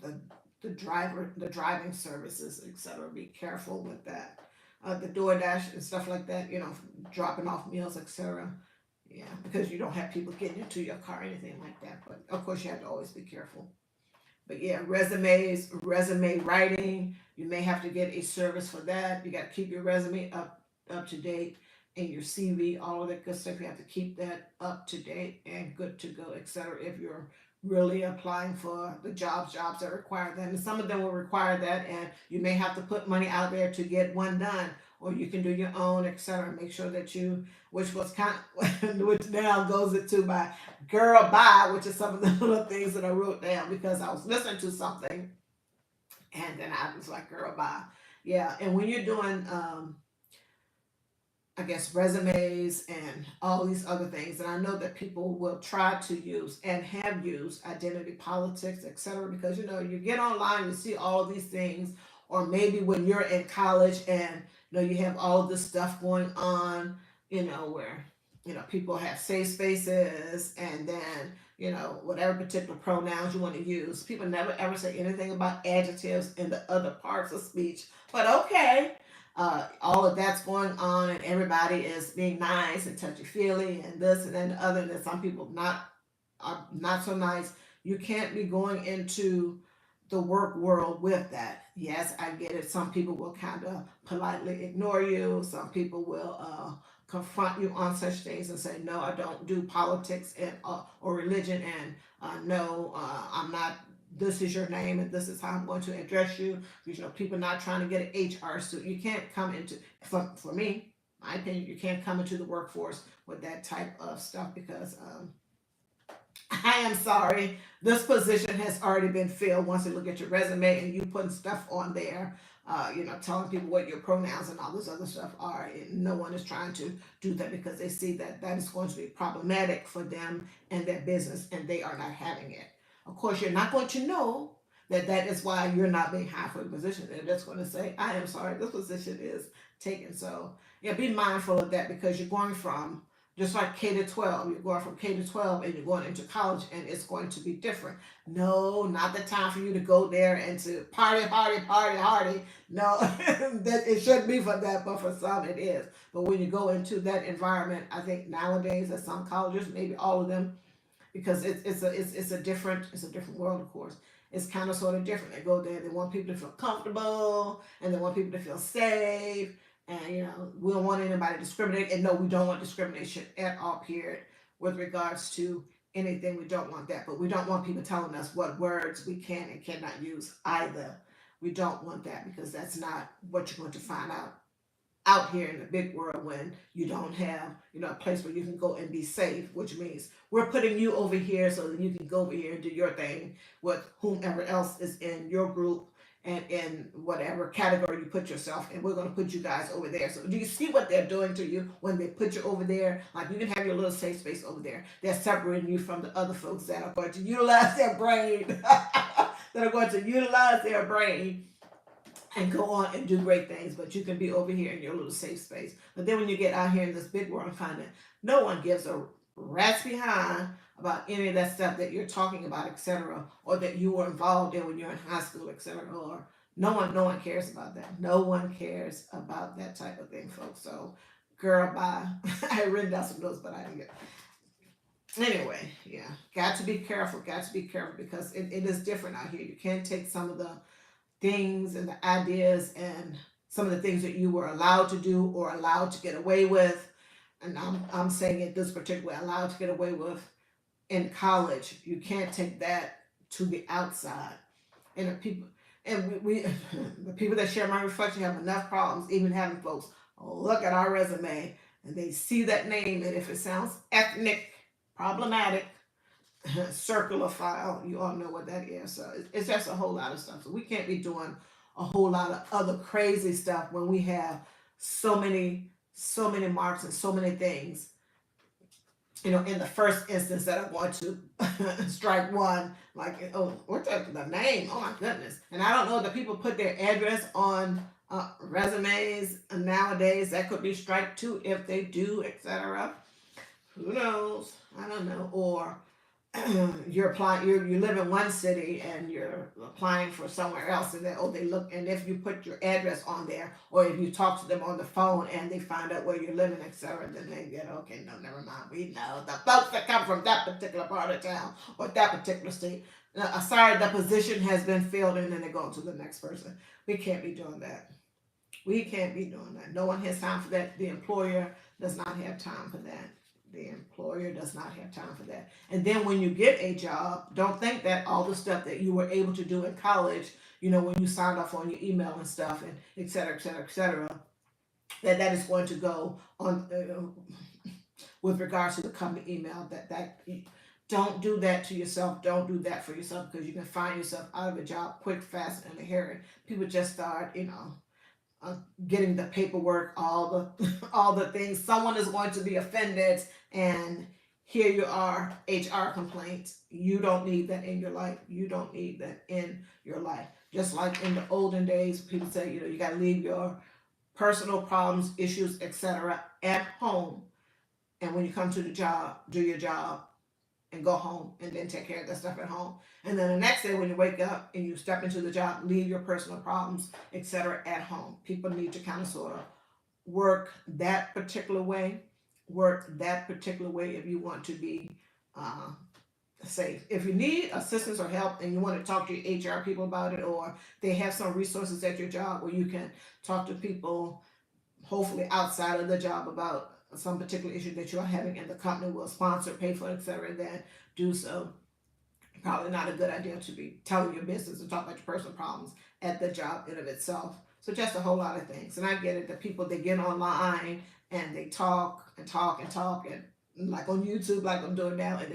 the the driving services, etc. Be careful with that. The DoorDash and stuff like that. You know, dropping off meals, etc. Yeah, because you don't have people getting into your car or anything like that. But of course, you have to always be careful. But yeah, resumes, resume writing. You may have to get a service for that. You got to keep your resume up to date, and your CV, all of that good stuff. You have to keep that up to date and good to go, etc. If you're really applying for the jobs that require that, and some of them will require that, and you may have to put money out there to get one done, or you can do your own, etc. Make sure that you, which was kind of, which now goes into my girl bye, which is some of the little things that I wrote down because I was listening to something and then I was like, girl bye. Yeah, and when you're doing I guess resumes and all these other things, and I know that people will try to use and have used identity politics, etc. Because you know, you get online, you see all of these things, or maybe when you're in college and you know you have all of this stuff going on, you know, where you know people have safe spaces, and then you know whatever particular pronouns you want to use. People never ever say anything about adjectives in the other parts of speech, but okay, all of that's going on and everybody is being nice and touchy feely and this and then the other, and then some people not are not so nice. You can't be going into the work world with that. Yes, I get it. Some people will kind of politely ignore you. Some people will confront you on such things and say, "No, I don't do politics and or religion," and "No, I'm not. This is your name, and this is how I'm going to address you." You know, people not trying to get an HR suit. You can't come into for me, my opinion. You can't come into the workforce with that type of stuff because I am sorry. This position has already been filled once they look at your resume and you putting stuff on there, you know, telling people what your pronouns and all this other stuff are. And no one is trying to do that because they see that that is going to be problematic for them and their business and they are not having it. Of course, you're not going to know that that is why you're not being hired for the position. They're just going to say, I am sorry, this position is taken. So, yeah, be mindful of that because you're going from just like K to 12, you're going from K to 12 and you're going into college and it's going to be different. No, not the time for you to go there and to party, party, party, party. No, that it shouldn't be for that, but for some it is. But when you go into that environment, I think nowadays at some colleges, maybe all of them, because it's a different world, of course. It's kind of sort of different. They go there, they want people to feel comfortable, and they want people to feel safe, and you know we don't want anybody to discriminate. And no, we don't want discrimination at all. Period. With regards to anything, we don't want that. But we don't want people telling us what words we can and cannot use either. We don't want that because that's not what you're going to find out here in the big world when you don't have you know a place where you can go and be safe, which means we're putting you over here so that you can go over here and do your thing with whomever else is in your group and in whatever category you put yourself in. We're going to put you guys over there. So do you see what they're doing to you when they put you over there? Like you can have your little safe space over there. They're separating you from the other folks that are going to utilize their brain that are going to utilize their brain and go on and do great things, but you can be over here in your little safe space. But then when you get out here in this big world and find that no one gives a rat's behind about any of that stuff that you're talking about, etc., or that you were involved in when you're in high school, etc., or no one cares about that. No one cares about that type of thing, folks. So, girl, bye. I had written down some notes, but I didn't get. Anyway, yeah, got to be careful. Got to be careful because it is different out here. You can't take some of the things and the ideas and some of the things that you were allowed to do or allowed to get away with. And I'm saying it this particular way, allowed to get away with in college. You can't take that to the outside. And the people, and we the people that share my reflection have enough problems even having folks look at our resume and they see that name and if it sounds ethnic, problematic, circular file. You all know what that is. So it's just a whole lot of stuff. So we can't be doing a whole lot of other crazy stuff when we have so many marks and so many things. You know, in the first instance that I want to strike one, like oh, we're talking the name. Oh my goodness! And I don't know that people put their address on resumes nowadays. That could be strike two if they do, etc. Who knows? I don't know. Or you're applying, you live in one city and you're applying for somewhere else, and then, oh, they look, and if you put your address on there, or if you talk to them on the phone and they find out where you're living, etc., then they get, okay, no, never mind, we know the folks that come from that particular part of town or that particular state. Sorry, the position has been filled, and then they go to the next person. We can't be doing that. We can't be doing that. No one has time for that. The employer does not have time for that. The employer does not have time for that. And then when you get a job, don't think that all the stuff that you were able to do in college, when you signed off on your email and stuff, and et cetera, et cetera, et cetera, that is going to go on with regards to the company email. That don't do that to yourself. Don't do that for yourself, because you can find yourself out of a job quick, fast, and in a hurry. People just start, uh, getting the paperwork, all the all the things. Someone is going to be offended, and here you are, HR complaints. You don't need that in your life. You don't need that in your life. Just like in the olden days, people say, you got to leave your personal problems, issues, etc., at home, and when you come to the job, do your job and go home, and then take care of that stuff at home. And then the next day when you wake up and you step into the job, leave your personal problems, etc., at home. People need to kind of sort of work that particular way. Work that particular way if you want to be uh, safe. If you need assistance or help and you want to talk to your HR people about it, or they have some resources at your job where you can talk to people, hopefully outside of the job, about some particular issue that you're having, and the company will sponsor, pay for it, etc., then do so. Probably not a good idea to be telling your business and talk about your personal problems at the job in of itself. So just a whole lot of things. And I get it, the people, they get online and they talk and talk and talk, and like on YouTube, like I'm doing now, and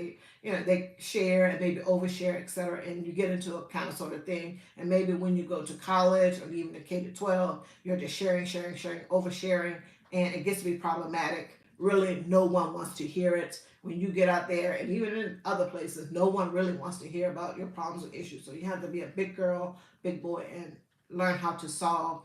they share and maybe overshare, etc. And you get into a kind of sort of thing. And maybe when you go to college or even the K to 12, you're just sharing, sharing, sharing, oversharing, and it gets to be problematic. Really, no one wants to hear it. When you get out there, and even in other places, no one really wants to hear about your problems and issues. So you have to be a big girl, big boy, and learn how to solve,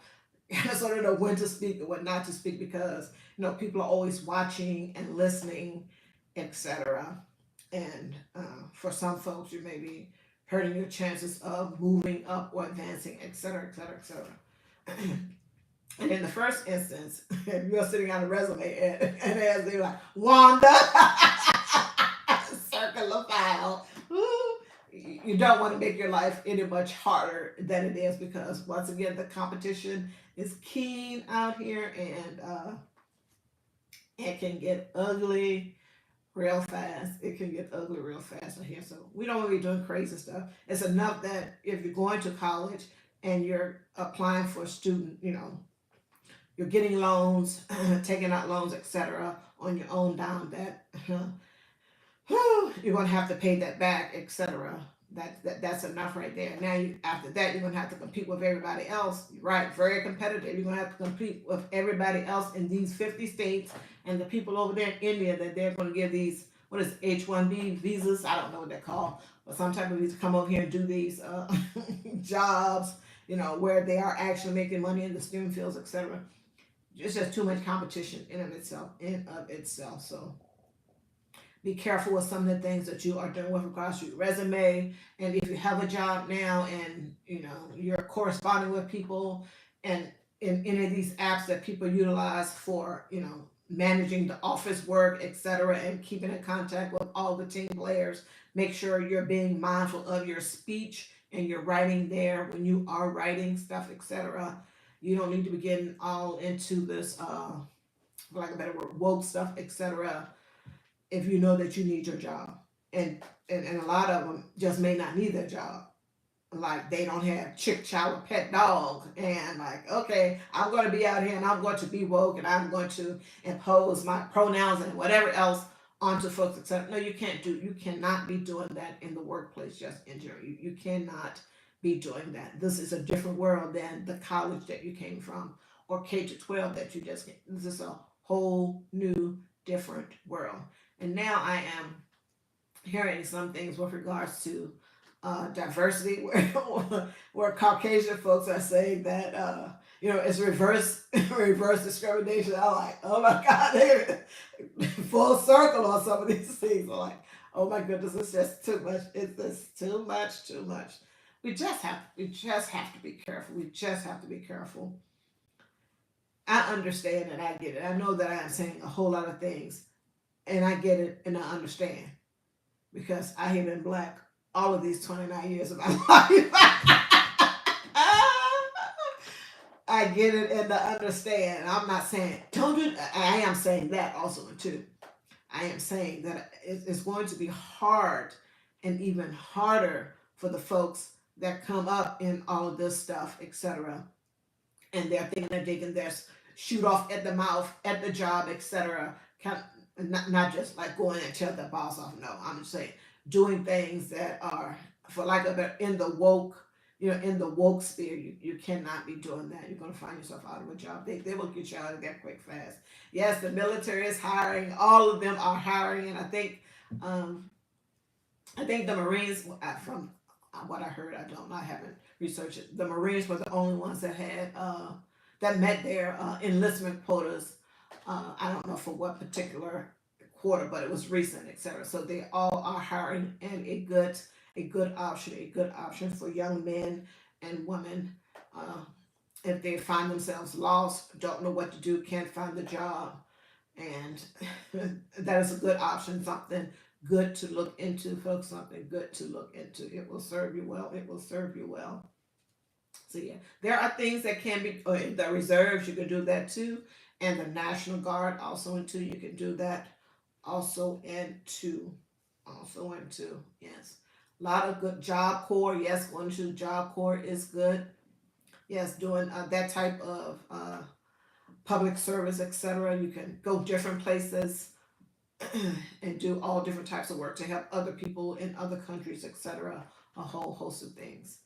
sort of know when to speak and what not to speak, because people are always watching and listening, etc. And for some folks, you may be hurting your chances of moving up or advancing, etc., etc., etc. And in the first instance, if you're sitting on a resume and as they're like, Wanda, circular file, you don't want to make your life any much harder than it is, because once again, the competition is keen out here, and it can get ugly real fast. It can get ugly real fast out here. So we don't want to be doing crazy stuff. It's enough that if you're going to college and you're applying for a student, you're getting loans, taking out loans, etc., on your own dime, that you're going to have to pay that back, etc. That's enough right there. Now, after that, you're going to have to compete with everybody else, right? Very competitive. You're going to have to compete with everybody else in these 50 states, and the people over there in India that they're going to give these, what is H-1B visas? I don't know what they're called, but some type of visa, come over here and do these jobs, where they are actually making money in the STEM fields, etc. It's just too much competition in of itself. So be careful with some of the things that you are doing with regards to your resume. And if you have a job now, and you're corresponding with people, and in any of these apps that people utilize for managing the office work, etc., and keeping in contact with all the team players, make sure you're being mindful of your speech and your writing there when you are writing stuff, etc. You don't need to be getting all into this, for lack of a better word, woke stuff, etc., if you know that you need your job. And a lot of them just may not need their job. Like, they don't have chick chow pet dog, and like, okay, I'm going to be out here and I'm going to be woke and I'm going to impose my pronouns and whatever else onto folks, etc. No, you cannot be doing that in the workplace, just in general. You cannot be doing that. This is a different world than the college that you came from, or K to 12 that you just came. This is a whole new different world. And now I am hearing some things with regards to diversity, where where Caucasian folks are saying that You know, it's reverse reverse discrimination. I'm like, oh my God, they full circle on some of these things. I'm like, oh my goodness, it's just too much. It's just too much, too much. We just have to be careful. We just have to be careful. I understand and I get it. I know that I am saying a whole lot of things and I get it and I understand because I have been black all of these 29 years of my life. I get it and I understand. I'm not saying don't do. I am saying that also too. I am saying that it's going to be hard and even harder for the folks that come up in all of this stuff, etc. And they're thinking that they can just shoot off at the mouth at the job, etc. Kind not just like going and tell the boss off. No, I'm just saying doing things that are, for lack of a, in the woke, in the woke sphere, you cannot be doing that. You're gonna find yourself out of a job. They will get you out of there quick fast. Yes, the military is hiring. All of them are hiring, and um, I think the Marines, from what I heard, I don't know, I haven't researched it. The Marines were the only ones that had that met their enlistment quotas. I don't know for what particular quarter, but it was recent, etc. So they all are hiring, and a good option for young men and women. Uh, if they find themselves lost, don't know what to do, can't find the job, and that is a good option, something good to look into, folks, something good to look into. It will serve you well. It will serve you well. So yeah, there are things that can be in the reserves. You can do that too, and the National Guard also into. You can do that also into. Also into, yes. A lot of good Job Corps. Yes, going to Job Corps is good. Yes, doing that type of public service, etc. You can go different places and do all different types of work to help other people in other countries, etc. A whole host of things.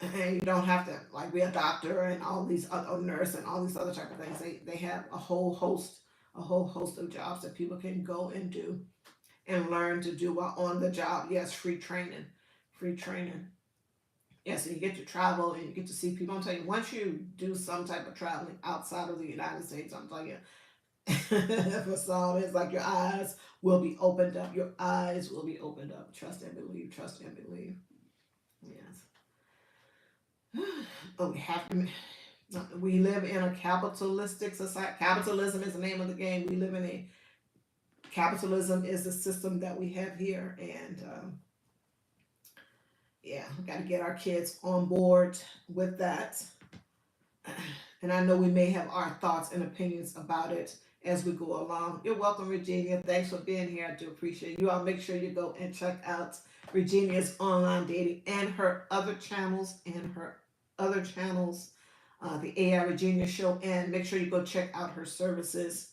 And you don't have to like be a doctor and all these other nurse and all these other type of things. They have a whole host of jobs that people can go and do and learn to do while on the job. Yes, free training, free training. Yes, and you get to travel and you get to see people. I'm telling you, once you do some type of traveling outside of the United States, I'm telling you, for some, it's like your eyes will be opened up. Your eyes will be opened up. Trust and believe. Trust and believe. Yes. But we have to. We live in a capitalistic society. Capitalism is the name of the game. We live in a capitalism is the system that we have here, and yeah, we got to get our kids on board with that. And I know we may have our thoughts and opinions about it as we go along. You're welcome, Regina. Thanks for being here. I do appreciate you. I'll make sure you go and check out Regina's online dating and her other channels the AI Regina Show, and make sure you go check out her services.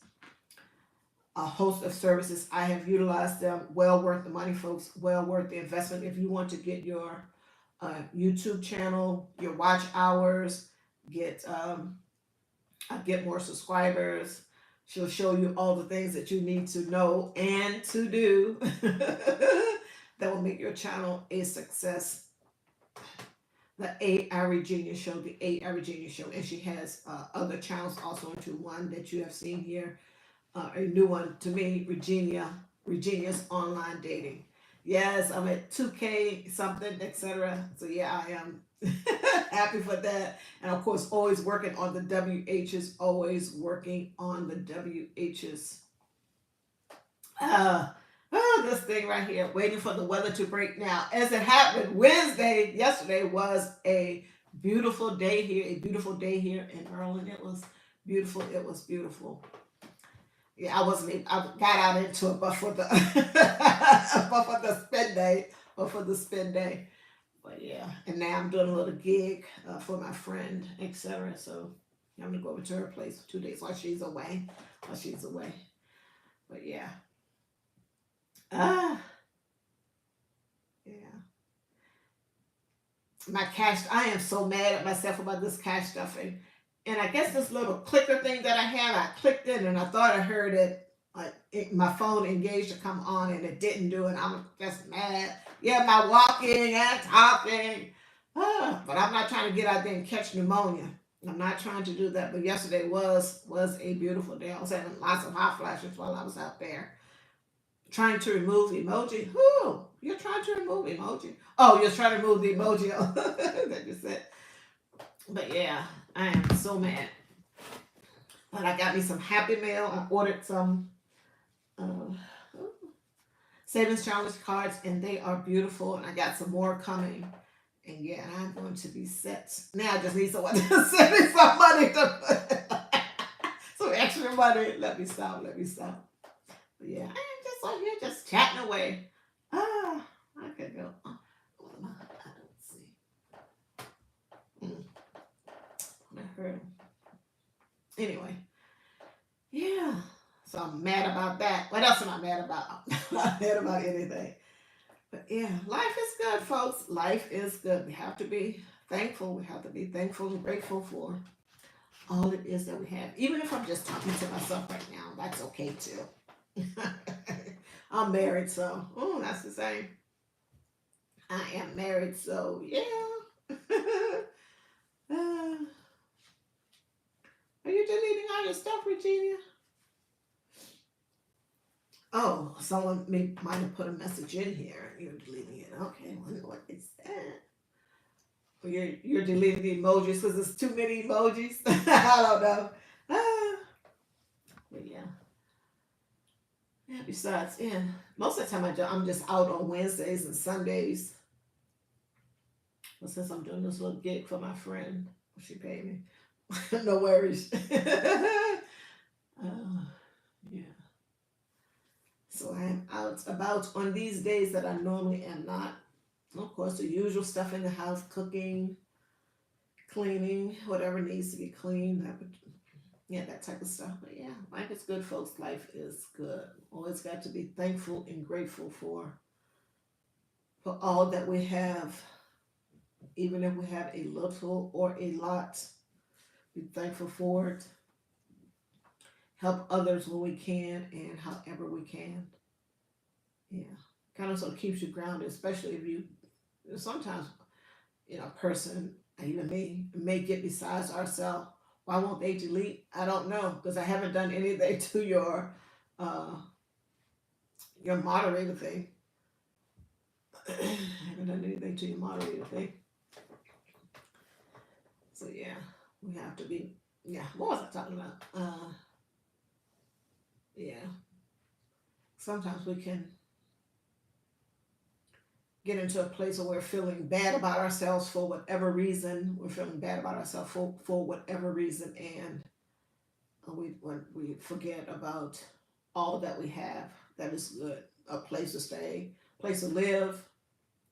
A host of services. I have utilized them. Well worth the money, folks. Well worth the investment. If you want to get your YouTube channel, your watch hours, get get more subscribers. She'll show you all the things that you need to know and to do that will make your channel a success. The A.I. Regina Show, the A.I. Regina Show, and she has other channels also into one that you have seen here, a new one to me, Regina's online dating. Yes, I'm at 2K something, etc. So yeah, I am happy for that. And of course, always working on the WHs, always working on the WHs. Uh, this thing right here, waiting for the weather to break now. As it happened, yesterday was a beautiful day here, in Maryland. It was beautiful. It was beautiful. Yeah, I wasn't. I got out into it, but for the but for the spin day, But yeah, and now I'm doing a little gig for my friend, etc. So I'm gonna go over to her place for 2 days while she's away. But yeah, ah, yeah. My cash. I am so mad at myself about this cash stuffing. And I guess this little clicker thing that I have, I clicked it and I thought I heard it. My phone engaged to come on and it didn't do it. I'm just mad. Yeah, my walking and talking. But I'm not trying to get out there and catch pneumonia. I'm not trying to do that, but yesterday was a beautiful day. I was having lots of hot flashes while I was out there trying to remove emoji. Who? You're trying to remove emoji? Oh, you're trying to remove the emoji that you said. But yeah, I am so mad. But I got me some Happy Mail. I ordered some uh, Savings Challenge cards, and they are beautiful. And I got some more coming. And yeah, I'm going to be set. Now I just need someone to send me some money to some extra money. Let me stop. Let me stop. But yeah, I'm just on here just chatting away. Ah, I could go. What am I? I don't see. Mm, I heard. Anyway, yeah. So I'm mad about that. What else am I mad about? I'm not mad about anything. But yeah, life is good, folks. Life is good. We have to be thankful. We have to be thankful and grateful for all it is that we have. Even if I'm just talking to myself right now, that's okay too. I'm married, so that's the same. I am married, so yeah. Are you deleting all your stuff, Regina? Oh, someone might have put a message in here. You're deleting it. Okay, what is that? You're deleting the emojis because there's too many emojis. I don't know. Ah, but yeah. Yeah. Besides, yeah, most of the time I'm just out on Wednesdays and Sundays. But since I'm doing this little gig for my friend, she paid me. No worries. Yeah. So I am out about on these days that I normally am not. Of course, the usual stuff in the house, cooking, cleaning, whatever needs to be cleaned. Yeah, that type of stuff. But yeah, life is good, folks. Life is good. Always got to be thankful and grateful for all that we have, even if we have a little or a lot. Be thankful for it. Help others when we can and however we can. Yeah, kind of so keeps you grounded, especially if you sometimes a person, even me, may get besides ourselves. Why won't they delete? I don't know because I haven't done anything to uh your moderator thing. I haven't done anything to your moderator thing. So yeah, we have to be. Yeah, what was I talking about? Yeah, sometimes we can get into a place where we're feeling bad about ourselves for whatever reason. We're feeling bad about ourselves for whatever reason, and we forget about all that we have that is good. A place to stay, place to live,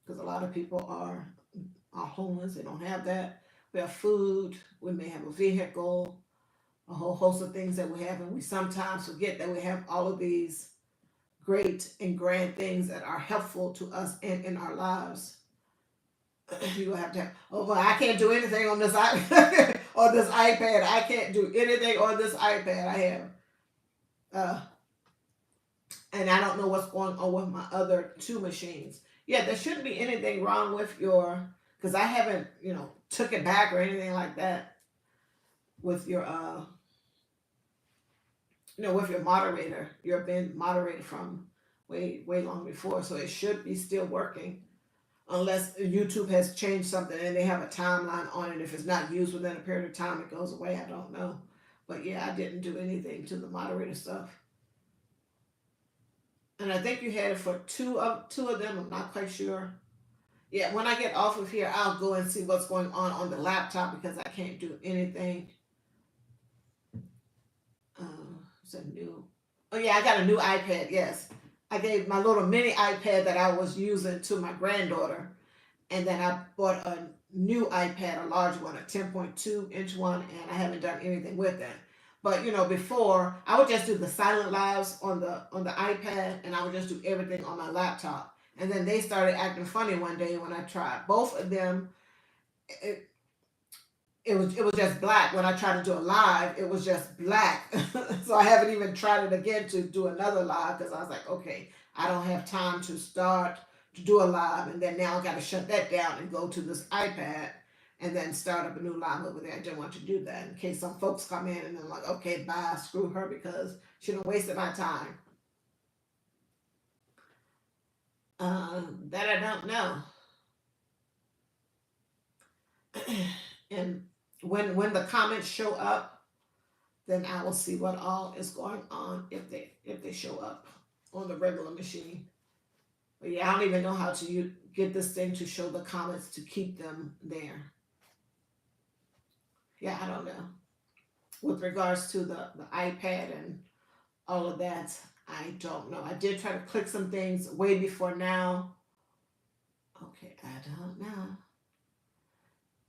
because a lot of people are homeless. They don't have that. We have food. We may have a vehicle, a whole host of things that we have, and we sometimes forget that we have all of these great and grand things that are helpful to us and in our lives. You will have to have, oh, well, I can't do anything on this on this iPad. I can't do anything on this iPad. I have, uh, and I don't know what's going on with my other two machines. Yeah, there shouldn't be anything wrong with your, because I haven't, took it back or anything like that with your, with your moderator. You've been moderated from way, way long before, so it should be still working unless YouTube has changed something and they have a timeline on it. If it's not used within a period of time, it goes away. I don't know. But yeah, I didn't do anything to the moderator stuff. And I think you had it for two of them. I'm not quite sure. Yeah, when I get off of here, I'll go and see what's going on the laptop because I can't do anything. It's a new. Oh yeah, I got a new iPad. Yes, I gave my little mini iPad that I was using to my granddaughter, and then I bought a new iPad, a large one, a 10.2-inch one, and I haven't done anything with it. But before I would just do the silent lives on the iPad, and I would just do everything on my laptop. And then they started acting funny one day when I tried both of them. It, it was just black when I tried to do a live. It was just black, so I haven't even tried it again to do another live because I was like, okay, I don't have time to start to do a live, and then now I got to shut that down and go to this iPad. and then start up a new live over there. I didn't want to do that in case some folks come in and they're like, okay, bye, screw her because she done wasted my time. That I don't know. And when the comments show up, then I will see what all is going on if they show up on the regular machine. But yeah, I don't even know how to get this thing to show the comments to keep them there. Yeah, I don't know. With regards to the iPad and all of that, I don't know. I did try to click some things way before now. Okay, I don't know.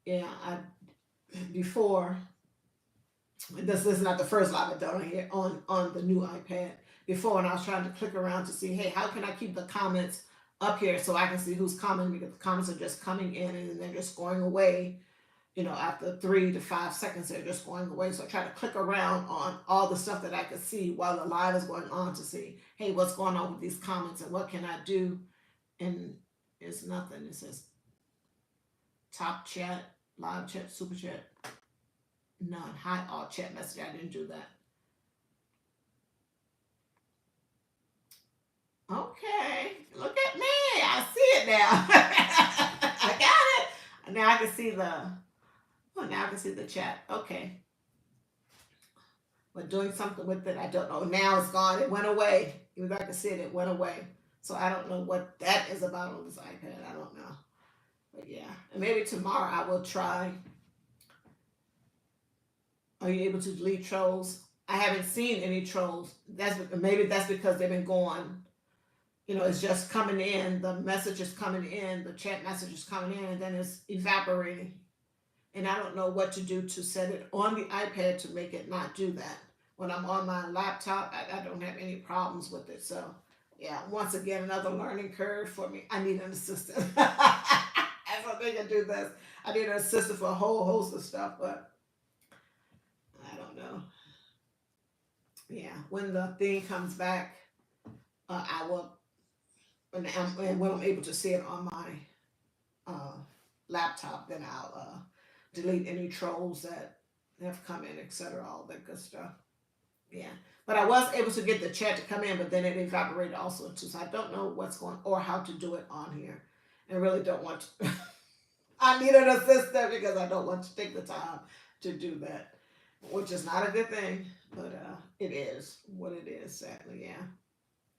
Yeah, I before this is not the first live I've done here on the new iPad. Before, when I was trying to click around to see, hey, how can I keep the comments up here so I can see who's commenting, because the comments are just coming in and they're just going away. After 3 to 5 seconds, they're just going away. So I try to click around on all the stuff that I could see while the live is going on to see, hey, what's going on with these comments and what can I do? And it's nothing. It says top chat, live chat, super chat, none. Hi, all chat message. I didn't do that. Okay, look at me. I see it now. I got it. Now I can see now I can see the chat. Okay. But doing something with it, I don't know. Now it's gone. It went away. Even though I can see it, it went away. So I don't know what that is about on this iPad. I don't know. But yeah. And maybe tomorrow I will try. Are you able to delete trolls? I haven't seen any trolls. Maybe that's because they've been gone. It's just coming in, the message is coming in, the chat message is coming in, and then it's evaporating. And I don't know what to do to set it on the iPad to make it not do that. When I'm on my laptop, I don't have any problems with it. So, yeah, once again, another learning curve for me. I need an assistant. As I'm going to do this, I need an assistant for a whole host of stuff, but I don't know. Yeah, when the thing comes back, I will, and when I'm able to see it on my uh, laptop, then I'll delete any trolls that have come in, etc. All that good stuff. Yeah, but I was able to get the chat to come in, but then it evaporated also too. So I don't know what's going or how to do it on here. I really don't want to. I need an assistant because I don't want to take the time to do that, which is not a good thing, but it is what it is. Sadly, yeah.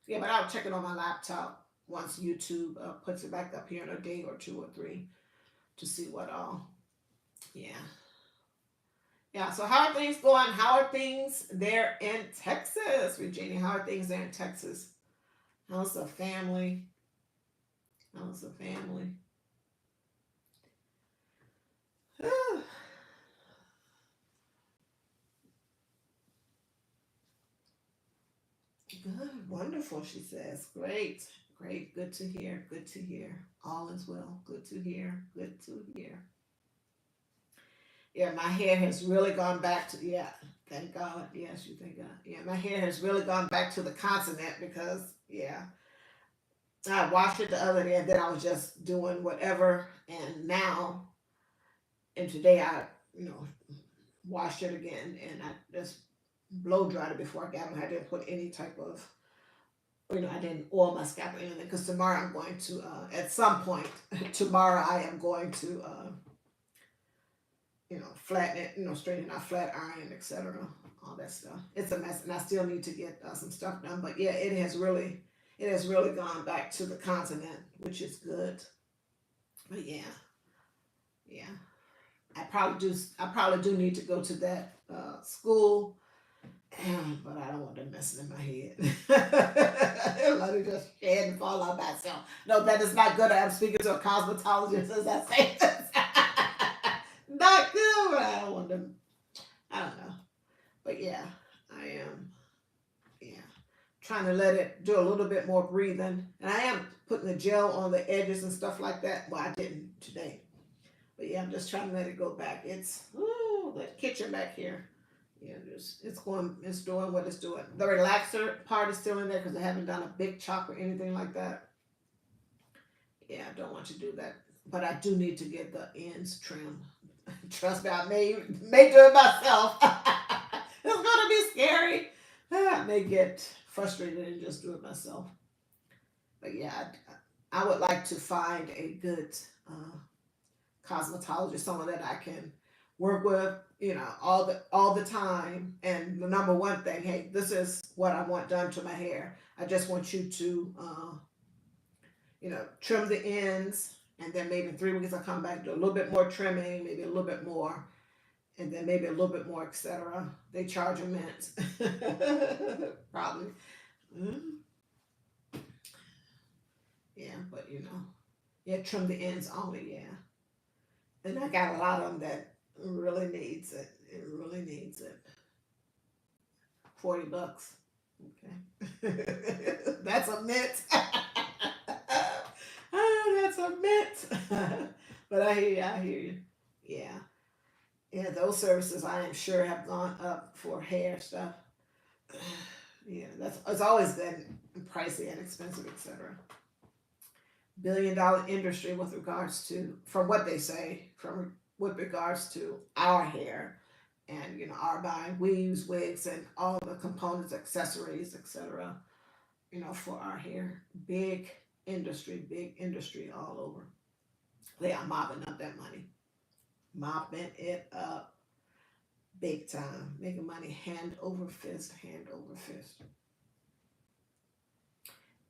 Yeah, but I'll check it on my laptop once YouTube puts it back up here in a day or two or three to see what all. Yeah. Yeah, so how are things going? How are things there in Texas, Virginia? How are things there in Texas? How's the family? How's the family? Good, wonderful, she says. Great, great, good to hear, good to hear. All is well, good to hear, good to hear. Yeah, my hair has really gone back to, yeah, thank God. Yes, you thank God. Yeah, my hair has really gone back to the continent because, yeah, I washed it the other day and then I was just doing whatever. And now, and today you know, washed it again and I just blow dried it before I got them. I didn't put any type of, I didn't oil my scalp or anything because tomorrow I'm going to, at some point, tomorrow I am going to, flatten it, straighten out, flat iron, etc. All that stuff. It's a mess, and I still need to get some stuff done. But yeah, it has really gone back to the continent, which is good. But yeah, yeah, I probably do need to go to that school, but I don't want them messing in my head. Let me just shed and fall out by itself. No, that is not good. I'm speaking to a cosmetologist as I say this. Not good. But I don't want them. I don't know. But yeah, I am. Yeah, trying to let it do a little bit more breathing, and I am putting the gel on the edges and stuff like that. Well, I didn't today, but yeah, I'm just trying to let it go back. It's the kitchen back here. Yeah, it's doing what it's doing. The relaxer part is still in there because I haven't done a big chop or anything like that. Yeah, I don't want to do that, but I do need to get the ends trimmed Trust me, I may do it myself. It's gonna be scary. I may get frustrated and just do it myself. But yeah, I would like to find a good uh, cosmetologist, someone that I can work with, all the time. And the number one thing, hey, this is what I want done to my hair. I just want you to, trim the ends, and then maybe in 3 weeks I come back, do a little bit more trimming, maybe a little bit more, and then maybe a little bit more, etc. They charge a mint, probably. Mm, yeah, but yeah, trim the ends only, yeah. And I got a lot of them that really needs it. It really needs it. $40. Okay. That's a mint. Oh, that's a mint. But I hear you, I hear you. Yeah. Yeah, those services I am sure have gone up for hair stuff. Yeah, that's it's always been pricey and expensive, etc. Billion-dollar industry with regards to, from what they say, from with regards to our hair, and our buying weaves, wigs, and all the components, accessories, etc. For our hair. Big industry all over. They are mopping up that money, mopping it up big time, making money hand over fist, hand over fist.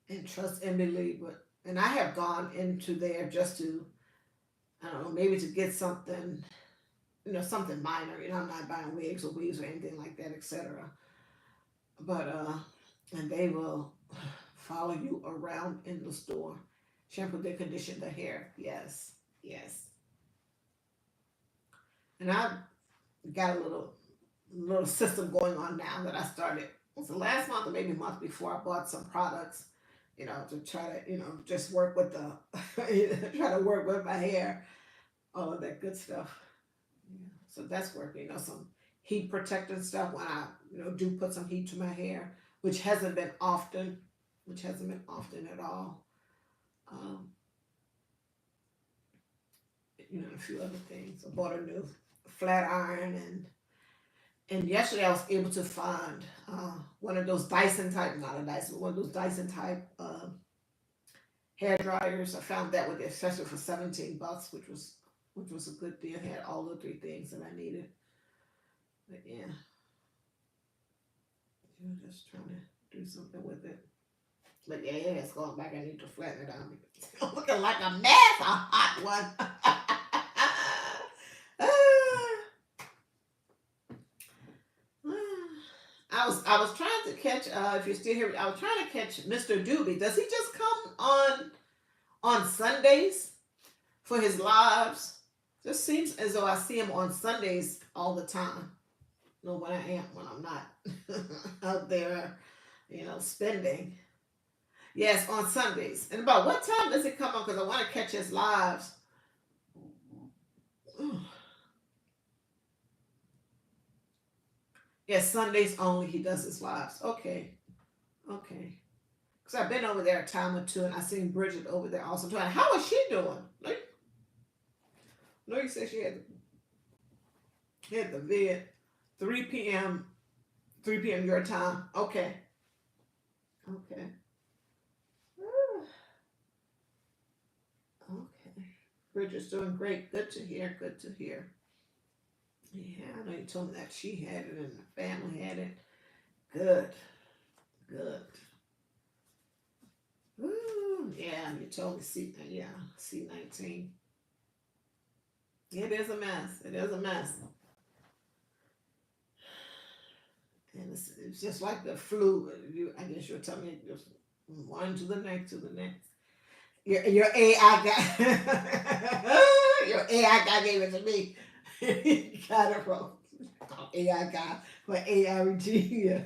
And trust and believe it. And I have gone into there just to, I don't know, maybe to get something, something minor. I'm not buying wigs or weaves or anything like that, etc. But and they will follow you around in the store. Shampoo, they condition the hair. Yes, yes. And I got a little system going on now that I started. It was the last month or maybe a month before I bought some products, to try to, just work with the, try to work with my hair, all of that good stuff. Yeah. So that's working. Some heat protectant stuff when I, do put some heat to my hair, which hasn't been often, at all. Um, a few other things. I bought a new flat iron, and yesterday I was able to find one of those Dyson type, not a Dyson, but one of those Dyson type hair dryers. I found that with the accessory for $17, which was a good deal. It had all the three things that I needed. But yeah, just trying to do something with it. But yeah, it's going back. I need to flatten it out. It's looking like a mess, a hot one. I was trying to catch. If you're still here, I was trying to catch Mr. Doobie. Does he just come on Sundays for his lives? Just seems as though I see him on Sundays all the time. When I am, when I'm not out there, spending. Yes, on Sundays. And about what time does it come on? Because I want to catch his lives. Yes, Sundays only. He does his lives. Okay, okay. Because I've been over there a time or two, and I seen Bridget over there also too. And how is she doing? Like, no, you said she had the vid, 3 p.m. 3 p.m. your time. Okay, okay. Okay. Bridget's doing great. Good to hear. Good to hear. Yeah, I know you told me that she had it and the family had it. Good. Good. Ooh, yeah, you told me C19. It is a mess. It is a mess. And it's just like the flu. I guess you're telling me just one to the next to the next. Your AI guy, your AI guy gave it to me. You got it wrong. AI guy for ARG. Yeah.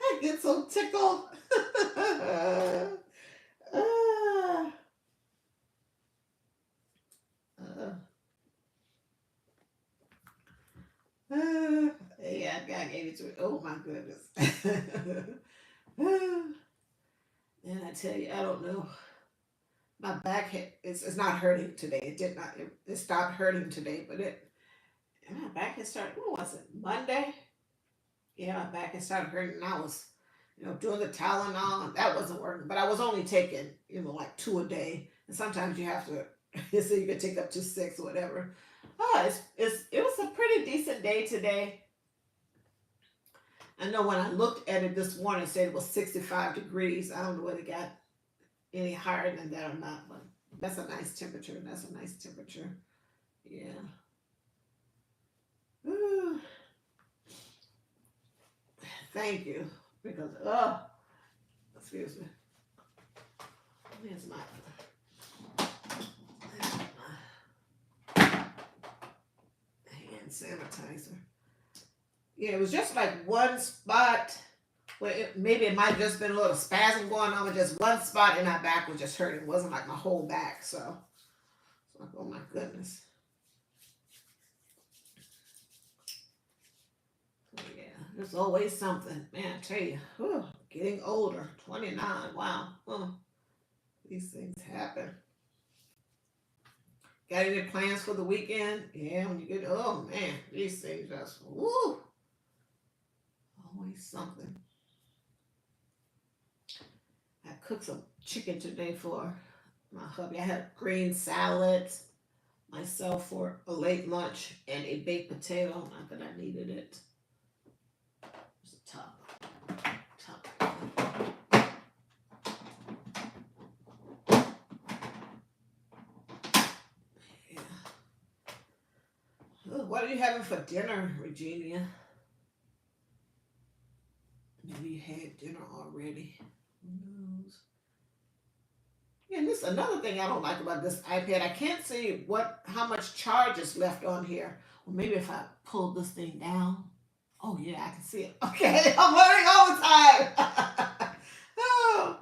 I get so tickled. uh, uh, AI guy gave it to me. Oh my goodness. And I tell you, I don't know. my back it's not hurting today. It did not. It stopped hurting today, but my back had started. What was it? Monday. Yeah, my back had started hurting, and I was, doing the Tylenol, and that wasn't working. But I was only taking, like two a day, and sometimes you have to, so you can take up to six or whatever. Oh, it was a pretty decent day today. I know when I looked at it this morning, it said it was 65 degrees. I don't know whether it got any higher than that or not, but that's a nice temperature. That's a nice temperature. Yeah. Ooh, thank you. Because, excuse me. Where's my hand sanitizer? Yeah, it was just like one spot where maybe it might have just been a little spasm going on with just one spot and my back was just hurting. It wasn't like my whole back. So, it's like, oh my goodness. So yeah, there's always something. Man, I tell you, whew, getting older, 29, wow. These things happen. Got any plans for the weekend? Yeah, when you get, oh man, these things just, woo, always something. I cooked some chicken today for my hubby. I had green salad myself for a late lunch and a baked potato. Not that I needed it. It's a top. Yeah. Oh, what are you having for dinner, Regina? Maybe you had dinner already. Who knows? Yeah, and this another thing I don't like about this iPad. I can't see how much charge is left on here. Or maybe if I pull this thing down. Oh yeah, I can see it. Okay, I'm learning all the time. Oh,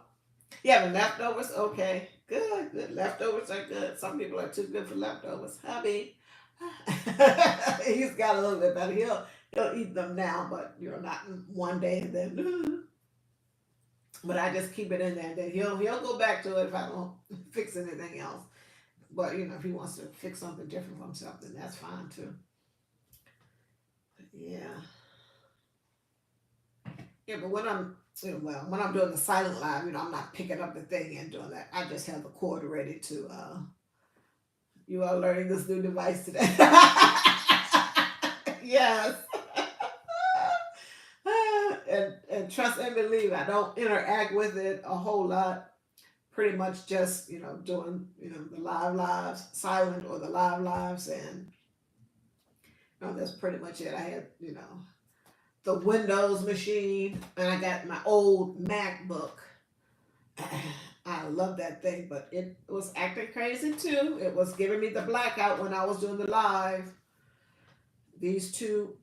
yeah, the leftovers. Okay, good, good. Leftovers are good. Some people are too good for leftovers. Hubby, he's got a little bit better. He'll eat them now, but not in one day and then. But I just keep it in there. And then he'll go back to it if I don't fix anything else. But if he wants to fix something different for himself, then that's fine too. But yeah, yeah. But when I'm doing the silent live, I'm not picking up the thing and doing that. I just have the cord ready to. You are learning this new device today. Yes. And trust and believe, I don't interact with it a whole lot. Pretty much just doing the live lives, silent or the live lives, and that's pretty much it. I had the Windows machine, and I got my old MacBook. I love that thing, but it was acting crazy too. It was giving me the blackout when I was doing the live. These two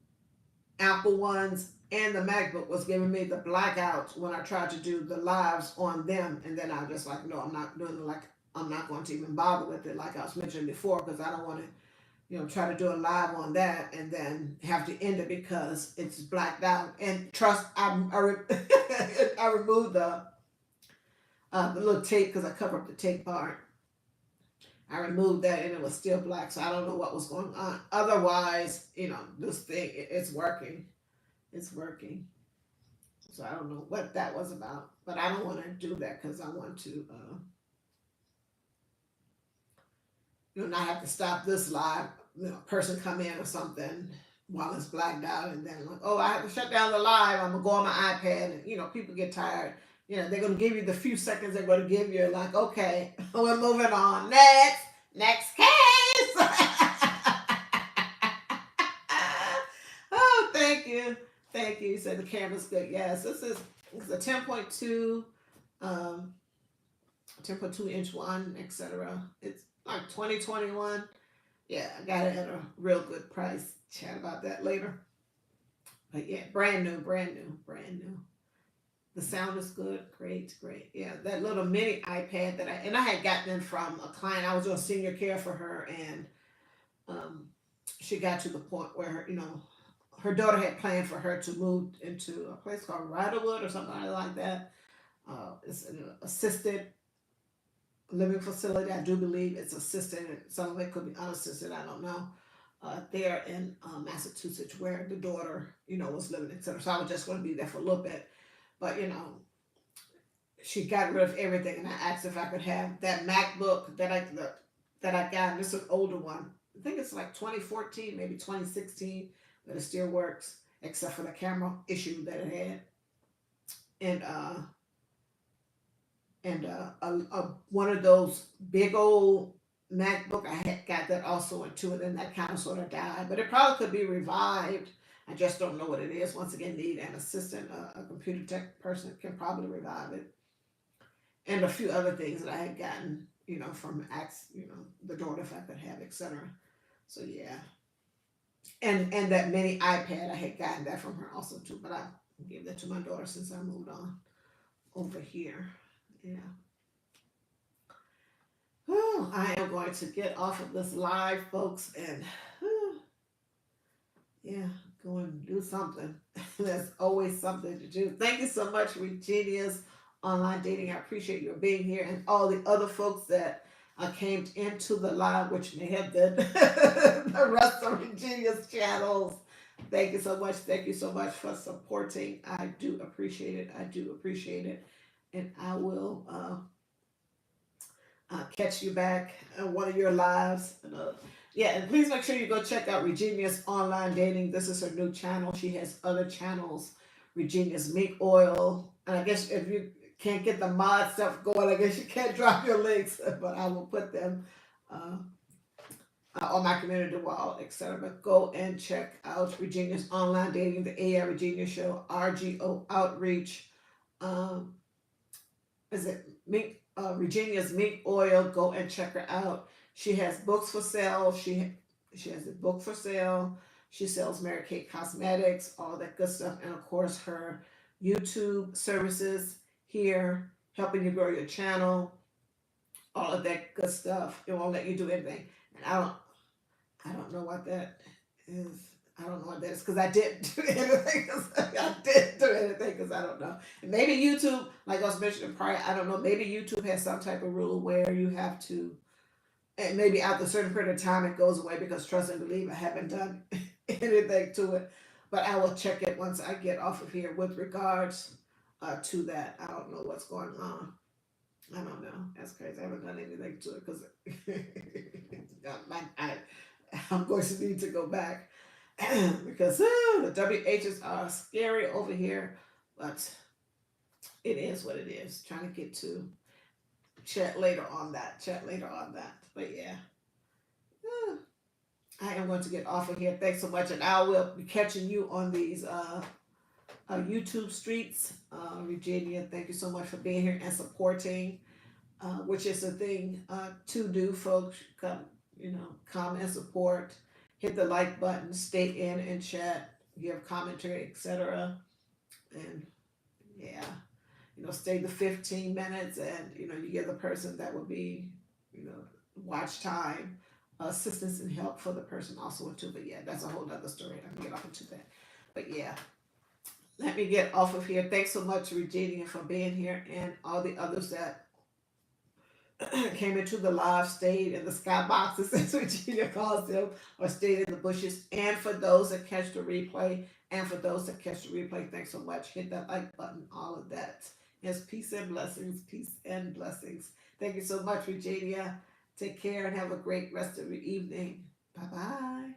Apple ones and the MacBook was giving me the blackouts when I tried to do the lives on them, and then I was just like, no, I'm not doing it. Like I'm not going to even bother with it, like I was mentioning before, because I don't want to, try to do a live on that and then have to end it because it's blacked out. And trust, I removed the little tape because I covered up the tape part. I removed that and it was still black, so I don't know what was going on. Otherwise, this thing it's working. It's working. So I don't know what that was about, but I don't want to do that because I want to, not have to stop this live. Person come in or something while it's blacked out, and then like, oh, I have to shut down the live. I'm gonna go on my iPad, and people get tired. They're gonna give you the few seconds they're gonna give you. Like, okay, we're moving on. Next case. Oh, thank you. You said the camera's good. Yes, it's a 10.2, 10.2 inch one, etc. It's like 2021. Yeah, I got it at a real good price. Chat about that later. But yeah, brand new, brand new, brand new. The sound is good. Great, great. Yeah, that little mini iPad I had gotten it from a client. I was doing senior care for her, and um, she got to the point where her daughter had planned for her to move into a place called Riderwood or something like that. It's an assisted living facility. I do believe it's assisted. Some of it could be unassisted. I don't know. There in Massachusetts, where the daughter, was living, etc. So I was just going to be there for a little bit, but she got rid of everything, and I asked if I could have that MacBook that I got. This is an older one. I think it's like 2014, maybe 2016, but it still works except for the camera issue that it had, and one of those big old MacBook I had got that also into it, and that kind of sort of died. But it probably could be revived. I just don't know what it is. Once again, need an assistant, a computer tech person can probably revive it, and a few other things that I had gotten, from the daughter if I could have, etc. So yeah, and that mini iPad I had gotten that from her also too, but I gave that to my daughter since I moved on over here. Yeah. Whew, I am going to get off of this live, folks, and yeah, go and do something. There's always something to do. Thank you so much, Regenia's Online Dating. I appreciate your being here, and all the other folks that came into the live, which may have been the rest of Regenia's channels. Thank you so much. Thank you so much for supporting. I do appreciate it. I do appreciate it. And I will catch you back on one of your lives. Yeah, and please make sure you go check out Regenia's Online Dating. This is her new channel. She has other channels, Regenia's Mink Oil. And I guess if you can't get the mod stuff going, I guess you can't drop your links, but I will put them uh, on my community wall, etc. But go and check out Regenia's Online Dating, the AI Regenia Show, RGO Outreach. Um, is it Mink? Regenia's Mink Oil. Go and check her out. She has books for sale. She has a book for sale. She sells Mary Kate cosmetics, all that good stuff, and of course her YouTube services here, helping you grow your channel, all of that good stuff. It won't let you do anything, and I don't know what that is. I don't know what that is because I didn't do anything. Cause I didn't do anything because I don't know. And maybe YouTube, like I was mentioning prior, I don't know. Maybe YouTube has some type of rule where you have to, and maybe after a certain period of time it goes away because trust and believe I haven't done anything to it. But I will check it once I get off of here with regards to that. I don't know what's going on. I don't know. That's crazy. I haven't done anything to it because I'm going to need to go back because the WHs are scary over here. But it is what it is. Trying to get to chat later on that. Chat later on that. But yeah, I am going to get off of here. Thanks so much, and I will be catching you on these YouTube streets. Virginia, thank you so much for being here and supporting, which is the thing to do, folks. Come, come and support. Hit the like button, stay in and chat, give commentary, etc. And yeah, stay the 15 minutes, and you give the person that will be, watch time, assistance and help for the person also too. But yeah, that's a whole other story. I can get off into that. But yeah, let me get off of here. Thanks so much, Regina, for being here, and all the others that came into the live, stayed in the skyboxes, as Regina calls them, or stayed in the bushes. And for those that catch the replay, thanks so much. Hit that like button, all of that. Yes, peace and blessings, peace and blessings. Thank you so much, Regina. Take care and have a great rest of your evening. Bye bye.